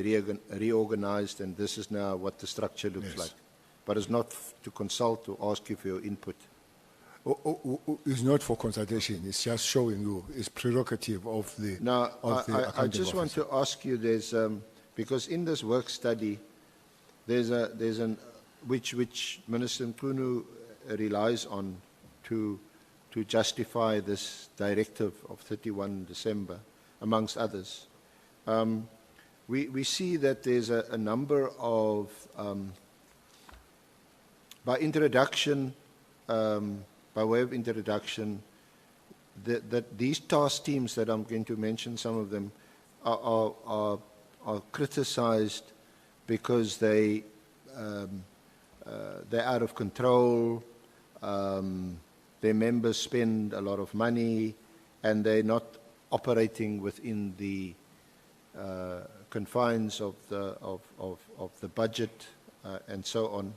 reorganized and this is now what the structure looks like. But it's not to consult or ask you for your input. It's not for consultation. It's just showing you. It's prerogative of the. Now, I officer. just want to ask you. There's because in this work study, there's an which Minister Mkunu relies on to justify this directive of 31 December, amongst others. We see that there's a number of by introduction. By way of introduction, that these task teams that I'm going to mention, some of them, are criticized because they're out of control, their members spend a lot of money, and they're not operating within the confines of the budget and so on.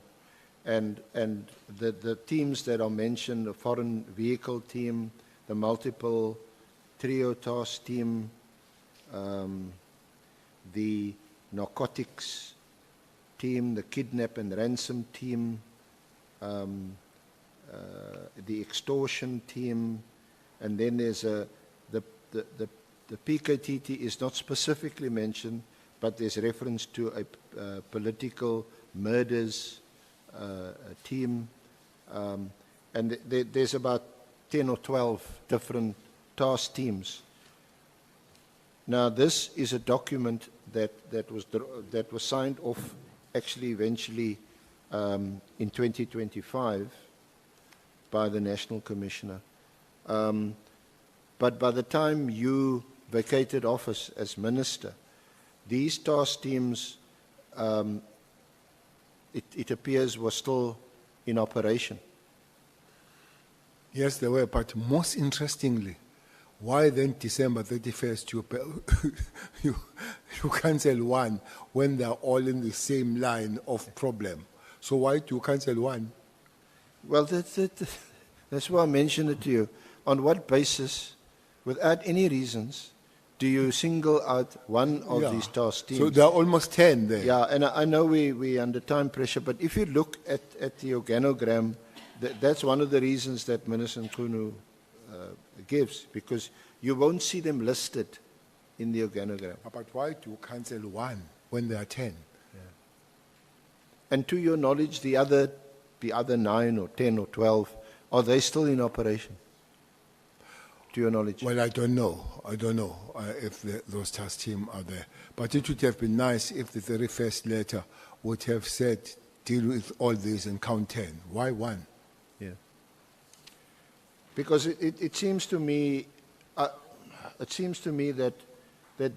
And the teams that are mentioned, the foreign vehicle team, the multiple trio task team, the narcotics team, the kidnap and ransom team, the extortion team, And then there's the PKTT is not specifically mentioned, but there's reference to a political murders team. And there's about 10 or 12 different task teams. Now, this is a document that was signed off actually eventually in 2025 by the National Commissioner. But by the time you vacated office as minister, these task teams, it appears, were still in operation. Yes, they were, but most interestingly, why then December 31st you cancel one when they're all in the same line of problem? So why do you cancel one? Well, that's why I mentioned it to you. On what basis, without any reasons, do you single out one of these task teams? So there are almost 10 there. Yeah, and I know we're under time pressure, but if you look at the organogram, that's one of the reasons that Minister Nkunu gives, because you won't see them listed in the organogram. But why do you cancel one when there are 10? And to your knowledge, the other 9 or 10 or 12, are they still in operation? To your knowledge? Well, I don't know. I don't know if those task teams are there. But it would have been nice if the 31st letter would have said, deal with all these and count 10. Why one? Yeah. Because it seems to me, that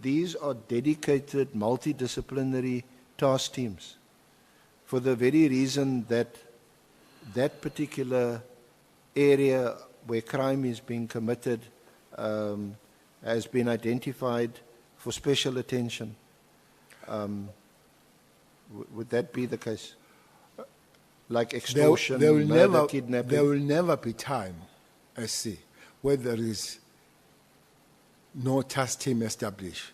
these are dedicated multidisciplinary task teams, for the very reason that that particular area where crime is being committed has been identified for special attention. Would that be the case? Like extortion, murder, kidnapping? There will never be time, I see, where there is no task team established.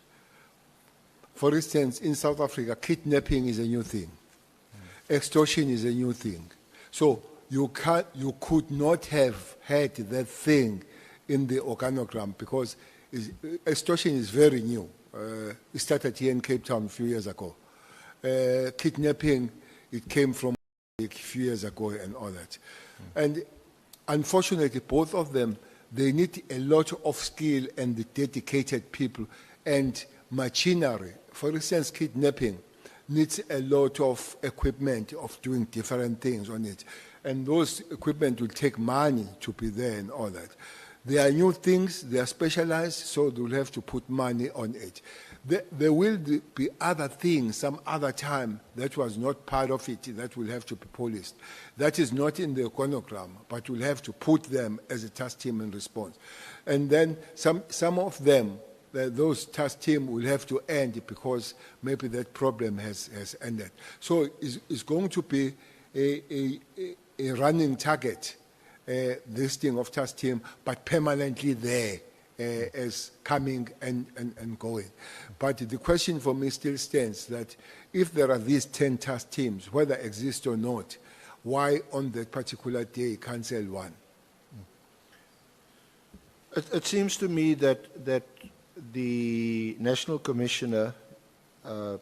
For instance, in South Africa, kidnapping is a new thing. Extortion is a new thing. So you could not have had that thing in the organogram because extortion is very new. It started here in Cape Town a few years ago. Kidnapping, it came from a few years ago and all that. And unfortunately, both of them, they need a lot of skill and dedicated people and machinery. For instance, kidnapping needs a lot of equipment of doing different things on it. And those equipment will take money to be there and all that. They are new things, they are specialized, so they'll have to put money on it. There will be other things some other time that was not part of it that will have to be policed. That is not in the organogram, but we'll have to put them as a task team in response. And then some of them, those task team will have to end because maybe that problem has ended. So it's going to be a running target, this thing of task team, but permanently there as coming and going. But the question for me still stands that if there are these 10 task teams, whether exist or not, why on that particular day cancel one? It seems to me that the National Commissioner,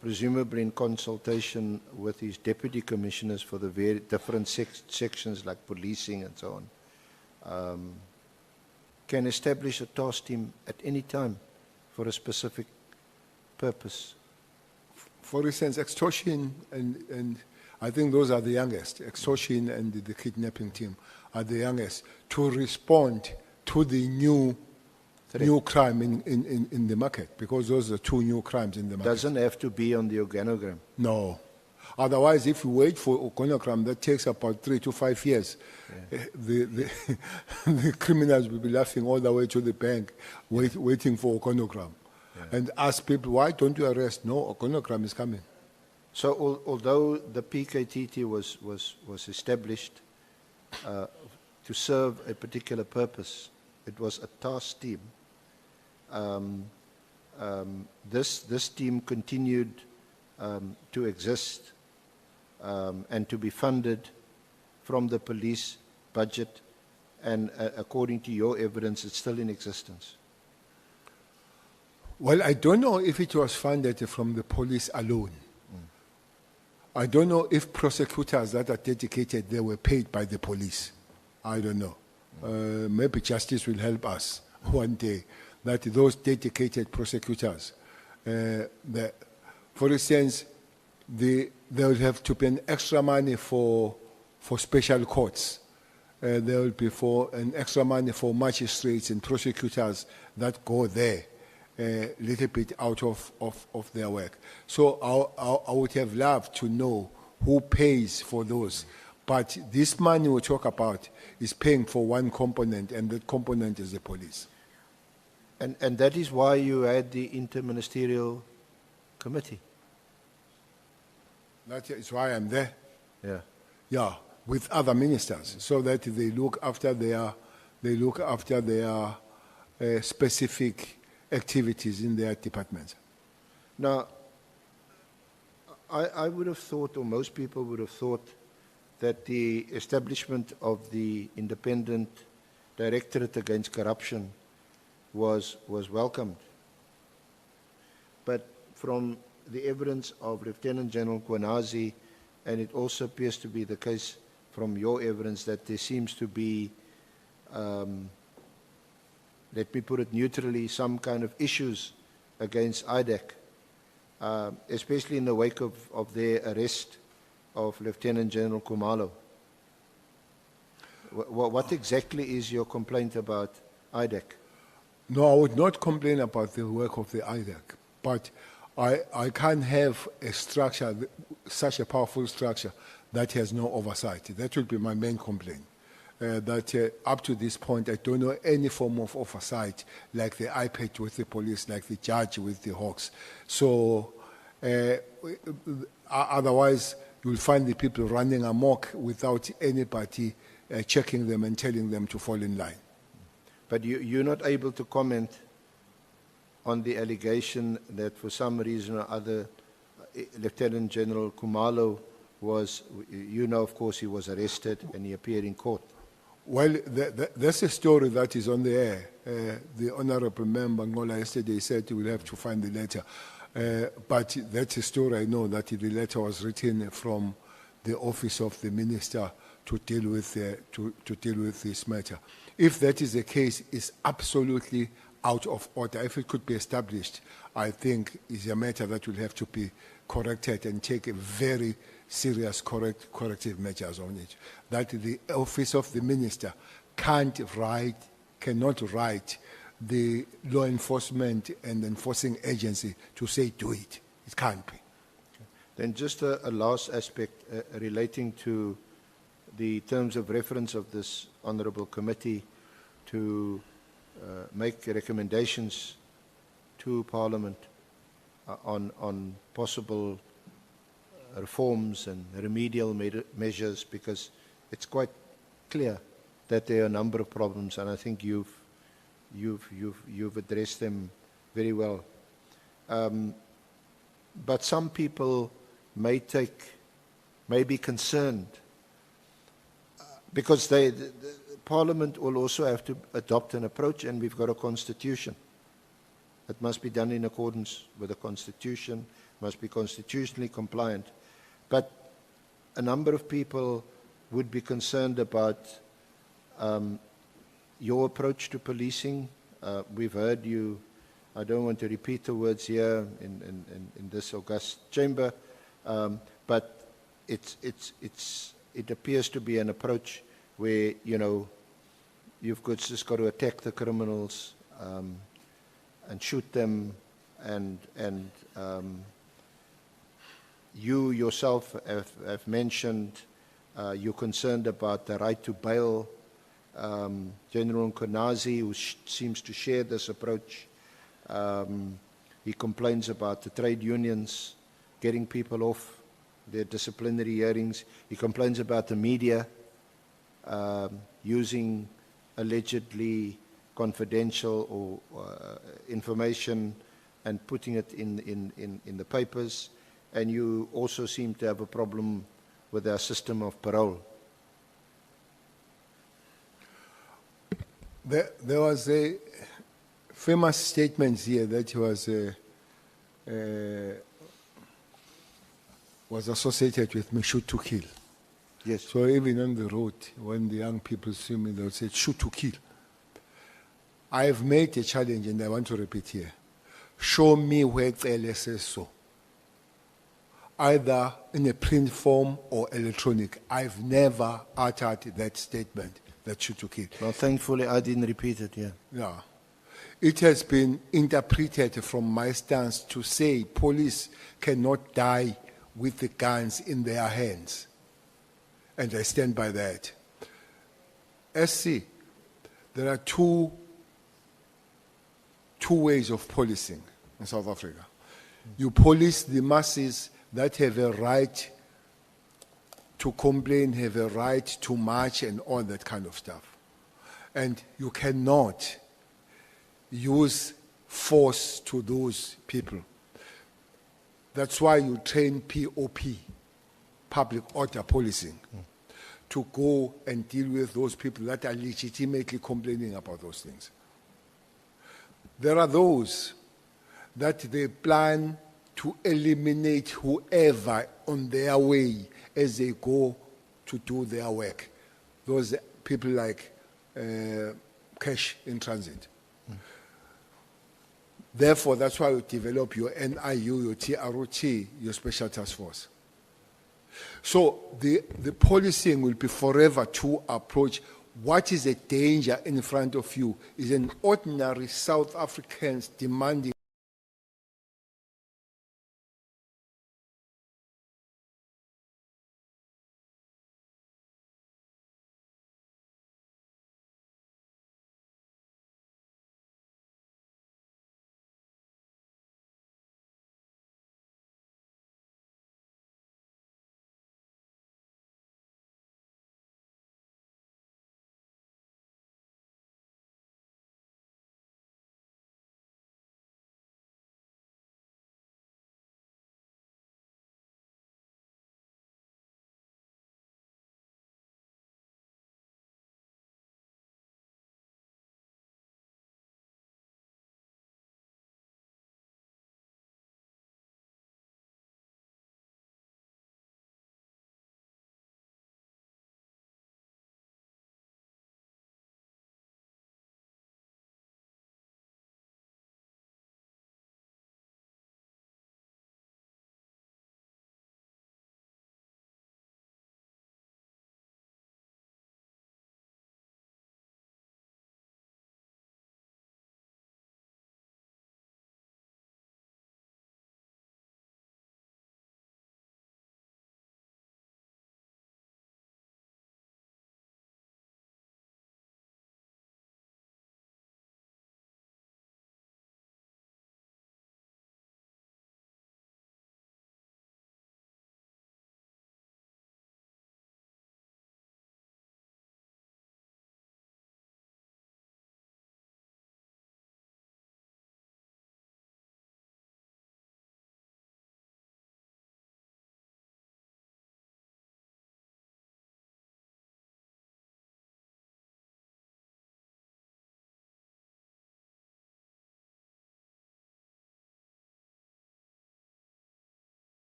presumably in consultation with his deputy commissioners for the very different sections like policing and so on, can establish a task team at any time for a specific purpose. For instance, extortion and I think those are the youngest. Extortion and the kidnapping team are the youngest to respond to the new crime in the market, because those are two new crimes in the market. Doesn't have to be on the organogram. No. Otherwise, if you wait for organogram, that takes about 3 to 5 years. Yeah. The criminals will be laughing all the way to the bank, waiting for organogram. Yeah. And ask people, why don't you arrest? No, organogram is coming. So although the PKTT was established to serve a particular purpose, it was a task team. This team continued to exist and to be funded from the police budget and according to your evidence, it's still in existence. Well, I don't know if it was funded from the police alone. I don't know if prosecutors that are dedicated, they were paid by the police. I don't know. Maybe justice will help us one day, that those dedicated prosecutors, for instance, they will have to pay extra money for special courts. There will be an extra money for magistrates and prosecutors that go there a little bit out of their work. So I would have loved to know who pays for those. But this money we talk about is paying for one component, and that component is the police. And that is why you had the interministerial committee. That is why I'm there. Yeah. Yeah, with other ministers, so that they look after their specific activities in their departments. Now, I would have thought, or most people would have thought, that the establishment of the Independent Directorate Against Corruption was welcomed. But from the evidence of Lieutenant General Kwanazi, and it also appears to be the case from your evidence, that there seems to be, let me put it neutrally, some kind of issues against IDEC, especially in the wake of their arrest of Lieutenant General Kumalo. What exactly is your complaint about IDEC? No, I would not complain about the work of the IDEC, but I can't have a structure, such a powerful structure, that has no oversight. That would be my main complaint. That up to this point, I don't know any form of oversight, like the iPad with the police, like the judge with the Hawks. So otherwise, you'll find the people running amok without anybody checking them and telling them to fall in line. But you're not able to comment on the allegation that for some reason or other, Lieutenant General Kumalo was, of course, he was arrested and he appeared in court. Well, that's a story that is on the air. The Honorable Member Ngola yesterday said he will have to find the letter. But that's a story I know, that the letter was written from the office of the minister to deal with this matter. If that is the case, it's absolutely out of order. If it could be established, I think it's a matter that will have to be corrected and take a very serious corrective measures on it. That the office of the minister cannot write the law enforcement and enforcing agency to say do it. It can't be. Then just a last aspect relating to the terms of reference of this honourable committee to make recommendations to Parliament on possible reforms and remedial measures, because it's quite clear that there are a number of problems, and I think you've addressed them very well. But some people may be concerned because Parliament will also have to adopt an approach, and we've got a constitution. It must be done in accordance with the constitution, must be constitutionally compliant. But a number of people would be concerned about your approach to policing. We've heard you, I don't want to repeat the words here in this august chamber, but it appears to be an approach where, you've just got to attack the criminals and shoot them, and you yourself have mentioned you're concerned about the right to bail. General Konazi, who seems to share this approach, he complains about the trade unions getting people off their disciplinary hearings. He complains about the media using allegedly confidential or information and putting it in the papers. And you also seem to have a problem with our system of parole. There was a famous statement here that was associated with me, shoot to kill. Yes. So even on the road, when the young people see me, they'll say, shoot to kill. I've made a challenge and I want to repeat here. Show me where Cele says so. Either in a print form or electronic. I've never uttered that statement, that shoot to kill. Well, thankfully, I didn't repeat it, yeah. Yeah. It has been interpreted from my stance to say police cannot die with the guns in their hands. And I stand by that. SC, there are two ways of policing in South Africa. You police the masses that have a right to complain, have a right to march and all that kind of stuff. And you cannot use force to those people. That's why you train POP, public order policing, to go and deal with those people that are legitimately complaining about those things. There are those that they plan to eliminate whoever on their way as they go to do their work. Those people like cash in transit. Therefore, that's why you develop your NIU, your TROT, your special task force. So the policing will be forever to approach what is a danger in front of you is an ordinary South Africans demanding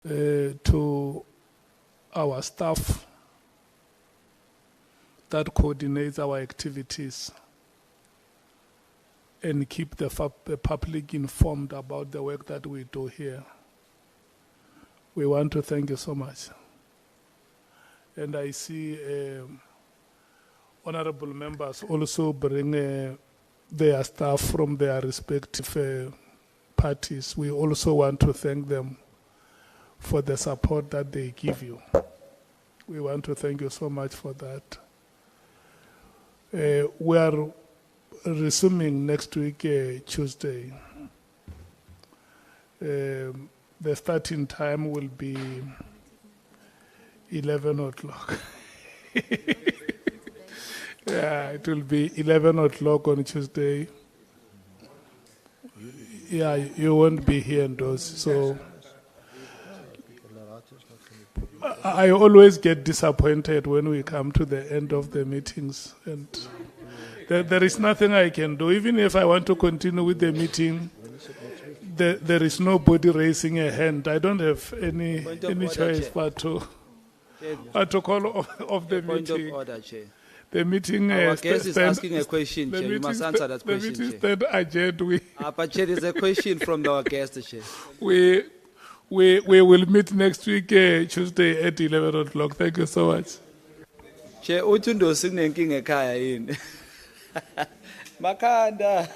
to our staff that coordinates our activities and keep the public informed about the work that we do here. We want to thank you so much. And I see honorable members also bring their staff from their respective parties. We also want to thank them for the support that they give you. We want to thank you so much for that. We are resuming next week, Tuesday. The starting time will be 11 o'clock. Yeah, it will be 11 o'clock on Tuesday. Yeah, you won't be here in those. So I always get disappointed when we come to the end of the meetings, and there is nothing I can do. Even if I want to continue with the meeting, there is nobody raising a hand. I don't have any choice but to call off the Point meeting. of order, Chair. The meeting. Our guest is asking a question, the Chair. You meeting must answer that the question, meeting Chair. stand adjourned. But Chair, there's a question from our guest, Chair. We will meet next week, Tuesday at 11 o'clock. Thank you so much. Chair, utundo sinenkinga ekhaya yini? Makanda.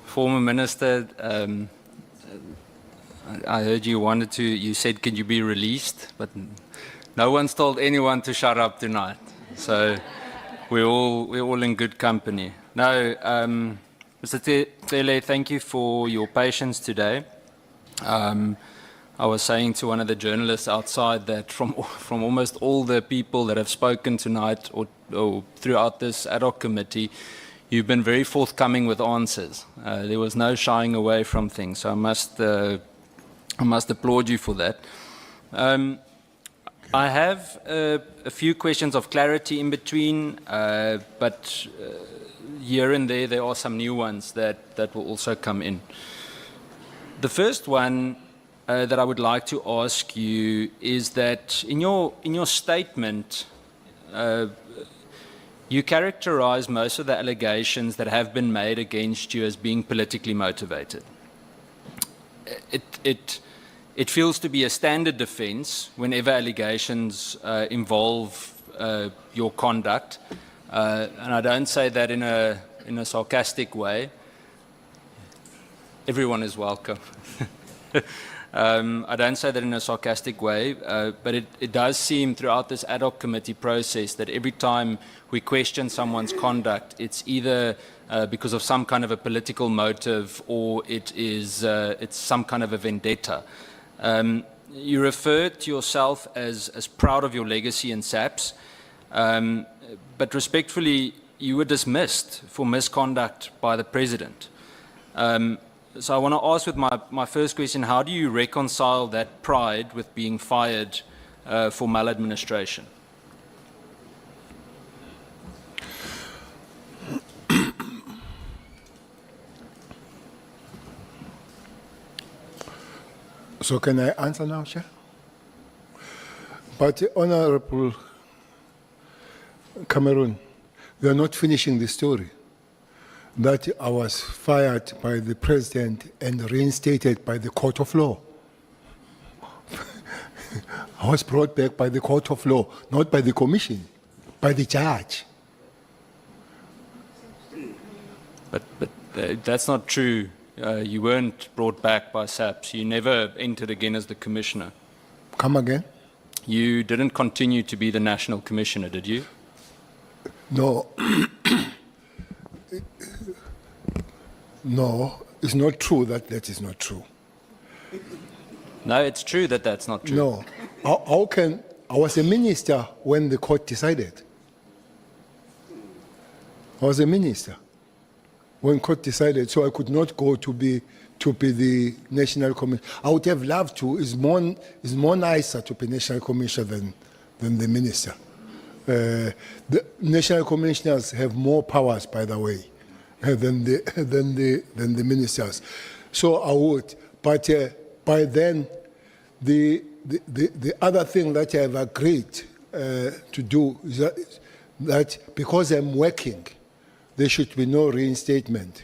Former Minister, I heard you said, can you be released? But no one's told anyone to shut up tonight. So we're all in good company. No, Mr. Tele, thank you for your patience today. I was saying to one of the journalists outside that from almost all the people that have spoken tonight or throughout this ad hoc committee, you've been very forthcoming with answers. There was no shying away from things. So I must applaud you for that. I have a few questions of clarity in between, but here and there are some new ones that will also come in. The first one that I would like to ask you is that in your statement, you characterize most of the allegations that have been made against you as being politically motivated. It feels to be a standard defense whenever allegations involve your conduct, and I don't say that in a sarcastic way. Everyone is welcome. I don't say that in a sarcastic way, but it does seem throughout this ad hoc committee process that every time we question someone's conduct, it's either because of some kind of a political motive or it's some kind of a vendetta. You refer to yourself as proud of your legacy in SAPS, but respectfully, you were dismissed for misconduct by the president. So I want to ask with my first question, how do you reconcile that pride with being fired for maladministration? So can I answer now, Chair? But Honorable Cameron, we are not finishing the story. That I was fired by the president and reinstated by the court of law. I was brought back by the court of law, not by the commission, by the judge. But that's not true. You weren't brought back by SAPS. You never entered again as the commissioner. Come again? You didn't continue to be the national commissioner, did you? No. No, it's not true that is not true. No, it's true that that's not true. No. How can... I was a minister when the court decided. I was a minister when court decided, so I could not go to be the national commissioner. I would have loved to. It's more nicer to be national commissioner than the minister. The national commissioners have more powers, by the way, than the ministers. So I would. But by then, the other thing that I have agreed to do is that because I'm working, there should be no reinstatement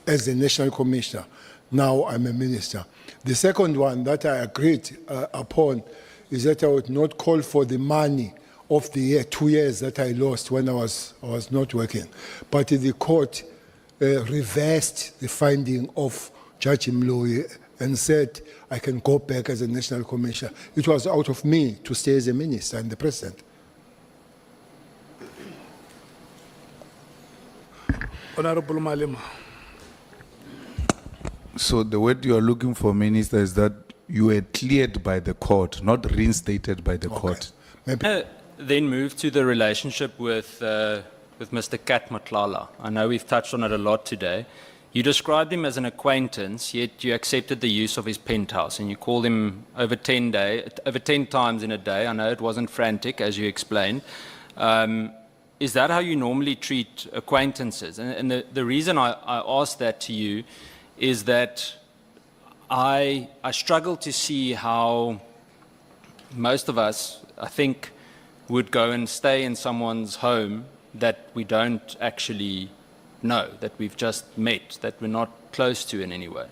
as a national commissioner. Now I'm a minister. The second one that I agreed upon is that I would not call for the money of the year, 2 years that I lost when I was not working. But the court reversed the finding of Judge Mloyi and said I can go back as a national commissioner. It was out of me to stay as a minister and the president. Honorable Malema. So the word you are looking for, Minister, is that you were cleared by the court, not reinstated by the court. Then move to the relationship with Mr. Kat Matlala. I know we've touched on it a lot today. You described him as an acquaintance, yet you accepted the use of his penthouse, and you called him over 10 times in a day. I know it wasn't frantic, as you explained. Is that how you normally treat acquaintances? And the reason I ask that to you is that I struggle to see how most of us, I think, would go and stay in someone's home that we don't actually know, that we've just met, that we're not close to in any way.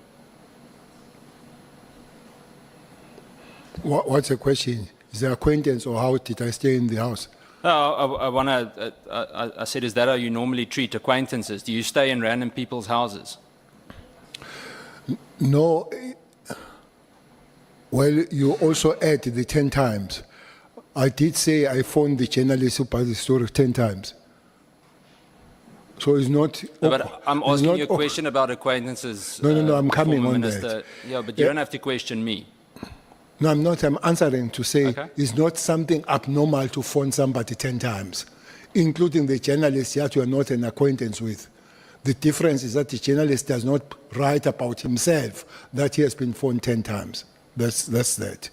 What's the question? Is there acquaintance or how did I stay in the house? I said, is that how you normally treat acquaintances? Do you stay in random people's houses? No. Well, you also add the 10 times. I did say I phoned the journalist who passed the story 10 times. So it's not... No, but I'm asking you a question about acquaintances. No, I'm coming on that. Yeah, but you don't have to question me. No, I'm not. I'm answering to say Okay. It's not something abnormal to phone somebody 10 times, including the journalist that you are not an acquaintance with. The difference is that the journalist does not write about himself that he has been phoned 10 times. That's that.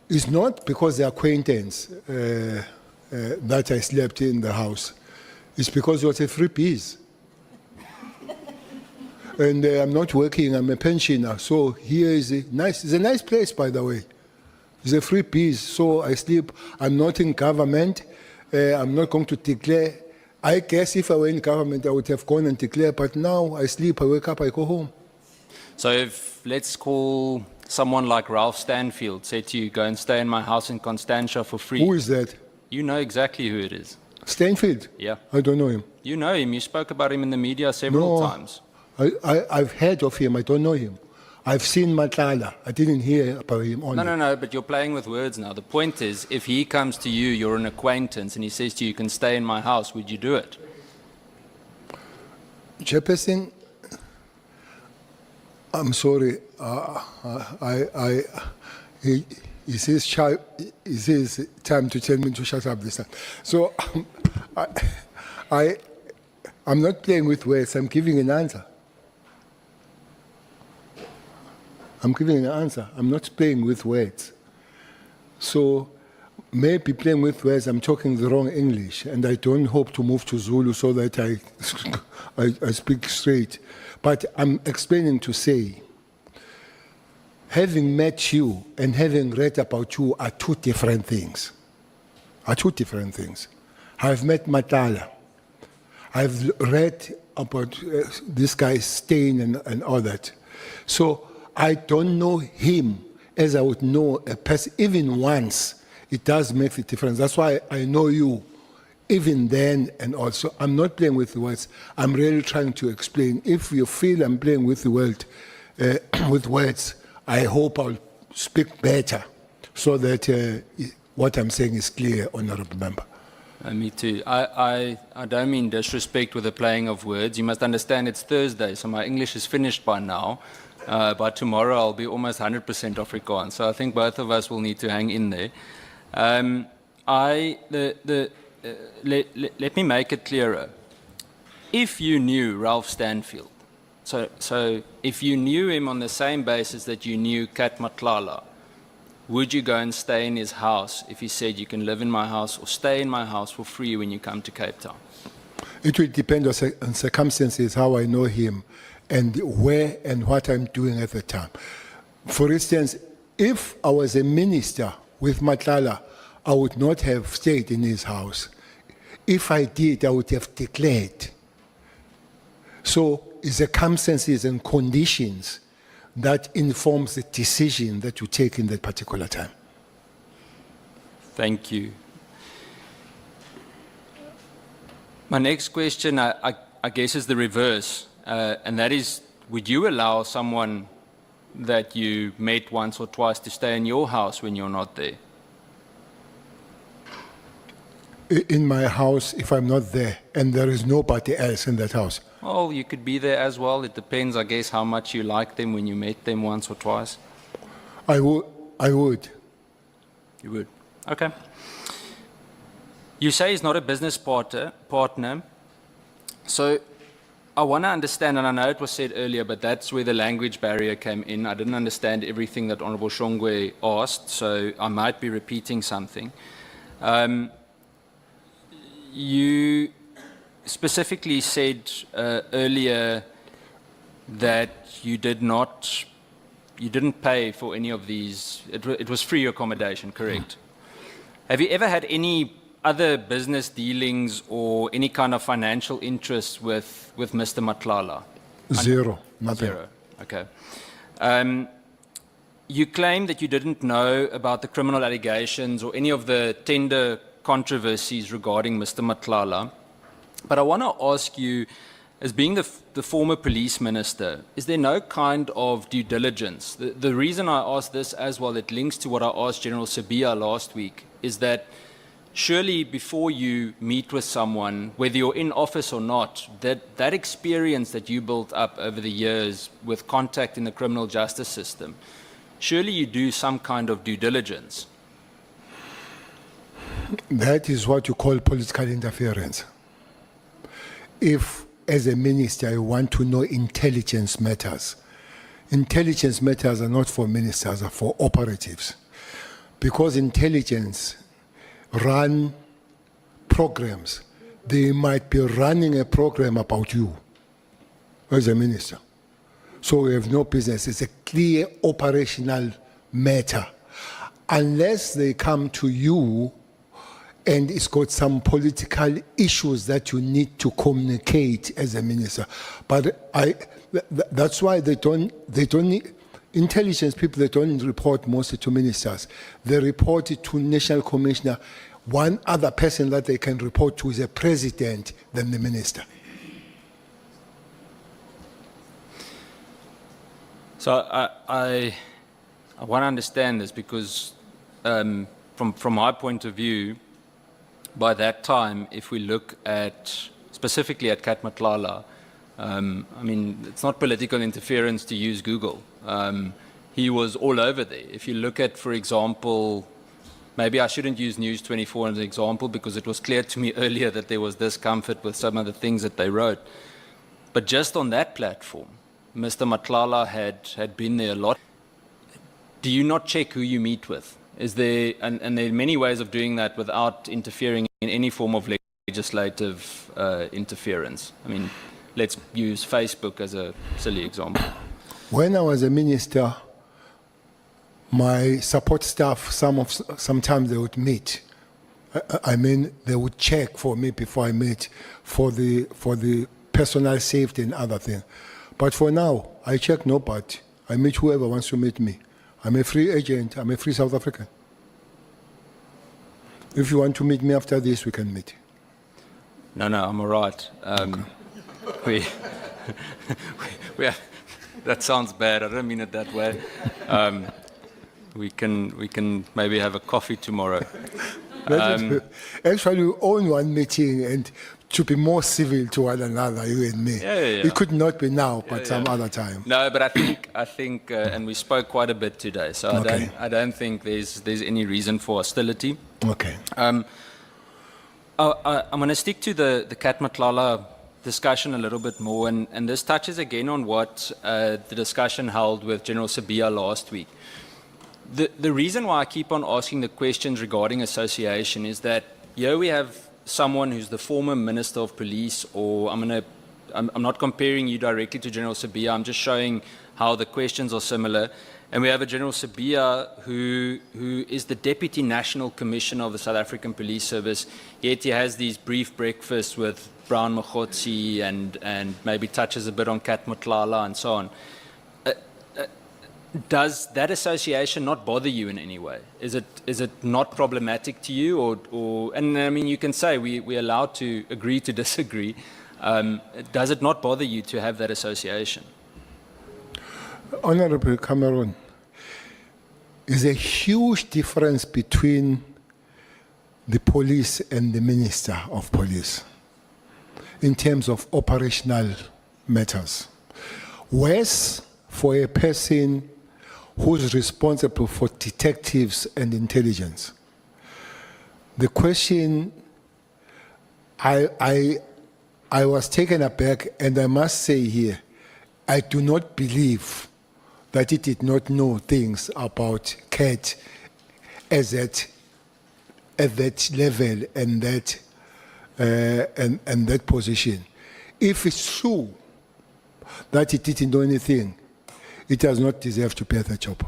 It's not because the acquaintance that I slept in the house. It's because it was a free piece. And I'm not working, I'm a pensioner. So here is it's a nice place, by the way. It's a free piece, so I sleep. I'm not in government. I'm not going to declare. I guess if I were in government, I would have gone and declared, but now I sleep, I wake up, I go home. So if, let's call someone like Ralph Stanfield said to you, go and stay in my house in Constantia for free. Who is that? You know exactly who it is. Stanfield? Yeah. I don't know him. You know him. You spoke about him in the media several No. times. I've heard of him, I don't know him. I've seen Matlala, I didn't hear about him only. No, but you're playing with words now. The point is, if he comes to you, you're an acquaintance, and he says to you, you can stay in my house, would you do it? Chairperson, I'm sorry, it's his time to tell me to shut up this time. So I'm not playing with words, I'm giving an answer. I'm giving an answer, I'm not playing with words. So maybe playing with words, I'm talking the wrong English, and I don't hope to move to Zulu so that I speak straight. But I'm explaining to say, having met you and having read about you are two different things. I've met Matala. I've read about this guy's stain and all that. So I don't know him as I would know a person. Even once, it does make a difference. That's why I know you, even then and also. I'm not playing with the words. I'm really trying to explain. If you feel I'm playing with the word, with words, I hope I'll speak better so that what I'm saying is clear, Honourable Member. Me too. I don't mean disrespect with the playing of words. You must understand it's Thursday, so my English is finished by now. By tomorrow, I'll be almost 100% Afrikaans. So I think both of us will need to hang in there. Let me make it clearer. If you knew Ralph Stanfield, so if you knew him on the same basis that you knew Kat Matlala, would you go and stay in his house if he said you can live in my house or stay in my house for free when you come to Cape Town? It will depend on circumstances, how I know him, and where and what I'm doing at the time. For instance, if I was a minister with Matlala, I would not have stayed in his house. If I did, I would have declared. So circumstances and conditions that informs the decision that you take in that particular time. Thank you. My next question, I guess, is the reverse. And that is, would you allow someone that you met once or twice to stay in your house when you're not there? In my house, if I'm not there, and there is nobody else in that house? Well, you could be there as well. It depends, I guess, how much you like them when you met them once or twice. I would. You would? Okay. You say he's not a business partner. So I want to understand, and I know it was said earlier, but that's where the language barrier came in. I didn't understand everything that Honourable Shongwe asked, so I might be repeating something. You specifically said earlier that you didn't pay for any of these. It was free accommodation, correct? Have you ever had any other business dealings or any kind of financial interest with Mr. Matlala? Zero, nothing. Zero, okay. You claim that you didn't know about the criminal allegations or any of the tender controversies regarding Mr. Matlala. But I want to ask you, as being the former police minister, is there no kind of due diligence? The reason I ask this as well, it links to what I asked General Sabia last week, is that surely before you meet with someone, whether you're in office or not, that experience that you built up over the years with contact in the criminal justice system, surely you do some kind of due diligence. That is what you call political interference. If, as a minister, I want to know intelligence matters are not for ministers, are for operatives. Because intelligence run programs. They might be running a program about you as a minister. So we have no business. It's a clear operational matter. Unless they come to you and it's got some political issues that you need to communicate as a minister. But that's why they don't need, intelligence people, they don't report mostly to ministers. They report it to National Commissioner. One other person that they can report to is a president than the minister. So I want to understand this because from my point of view, by that time, if we look at specifically at Kat Matlala, I mean, it's not political interference to use Google. He was all over there. If you look at, for example, maybe I shouldn't use News 24 as an example because it was clear to me earlier that there was discomfort with some of the things that they wrote. But just on that platform, Mr. Matlala had been there a lot. Do you not check who you meet with? Is there, and there are many ways of doing that without interfering in any form of legislative interference. I mean, let's use Facebook as a silly example. When I was a minister, my support staff, sometimes they would meet. I mean, they would check for me before I meet for the personal safety and other things. But for now, I check nobody. I meet whoever wants to meet me. I'm a free agent. I'm a free South African. If you want to meet me after this, we can meet. No, I'm all right. Okay. That sounds bad. I don't mean it that way. We can maybe have a coffee tomorrow. Actually, we own one meeting and to be more civil to one another, you and me. Yeah. It could not be now, but some other time. No, but I think, and we spoke quite a bit today, so Okay. I don't think there's any reason for hostility. Okay. I'm going to stick to the Kat Matlala discussion a little bit more, and this touches again on what the discussion held with General Sibiya last week. The reason why I keep on asking the questions regarding association is that here we have someone who's the former Minister of Police, or I'm not comparing you directly to General Sibiya, I'm just showing how the questions are similar. And we have a General Sibiya who is the Deputy National Commissioner of the South African Police Service, yet he has these brief breakfasts with Brown Mogotsi and maybe touches a bit on Kat Matlala and so on. Does that association not bother you in any way? Is it not problematic to you, or and I mean you can say we're allowed to agree to disagree. Does it not bother you to have that association? Honorable Cameron, there's a huge difference between the police and the Minister of Police in terms of operational matters. Worse for a person who's responsible for detectives and intelligence. The question, I was taken aback, and I must say here, I do not believe that he did not know things about Kat at that level and that position. If it's true that he didn't know anything, it does not deserve to bear the job.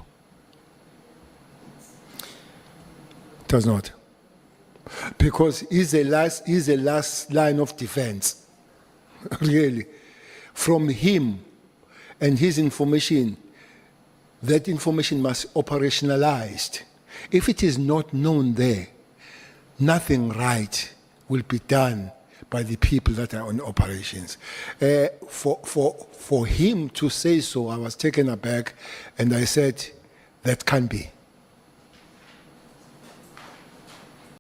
It does not. Because he's the last line of defense, really. From him and his information, that information must be operationalized. If it is not known there, nothing right will be done by the people that are on operations. For him to say so, I was taken aback, and I said, that can't be.